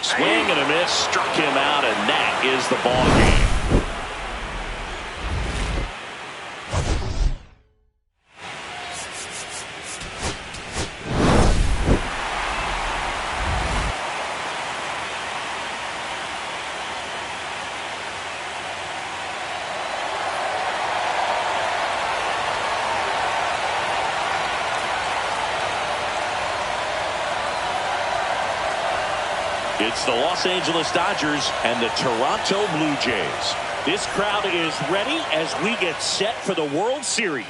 Speaker 2: Swing and a miss. Struck him out, and that is the ball game. It's the Los Angeles Dodgers and the Toronto Blue Jays. This crowd is ready as we get set for the World Series.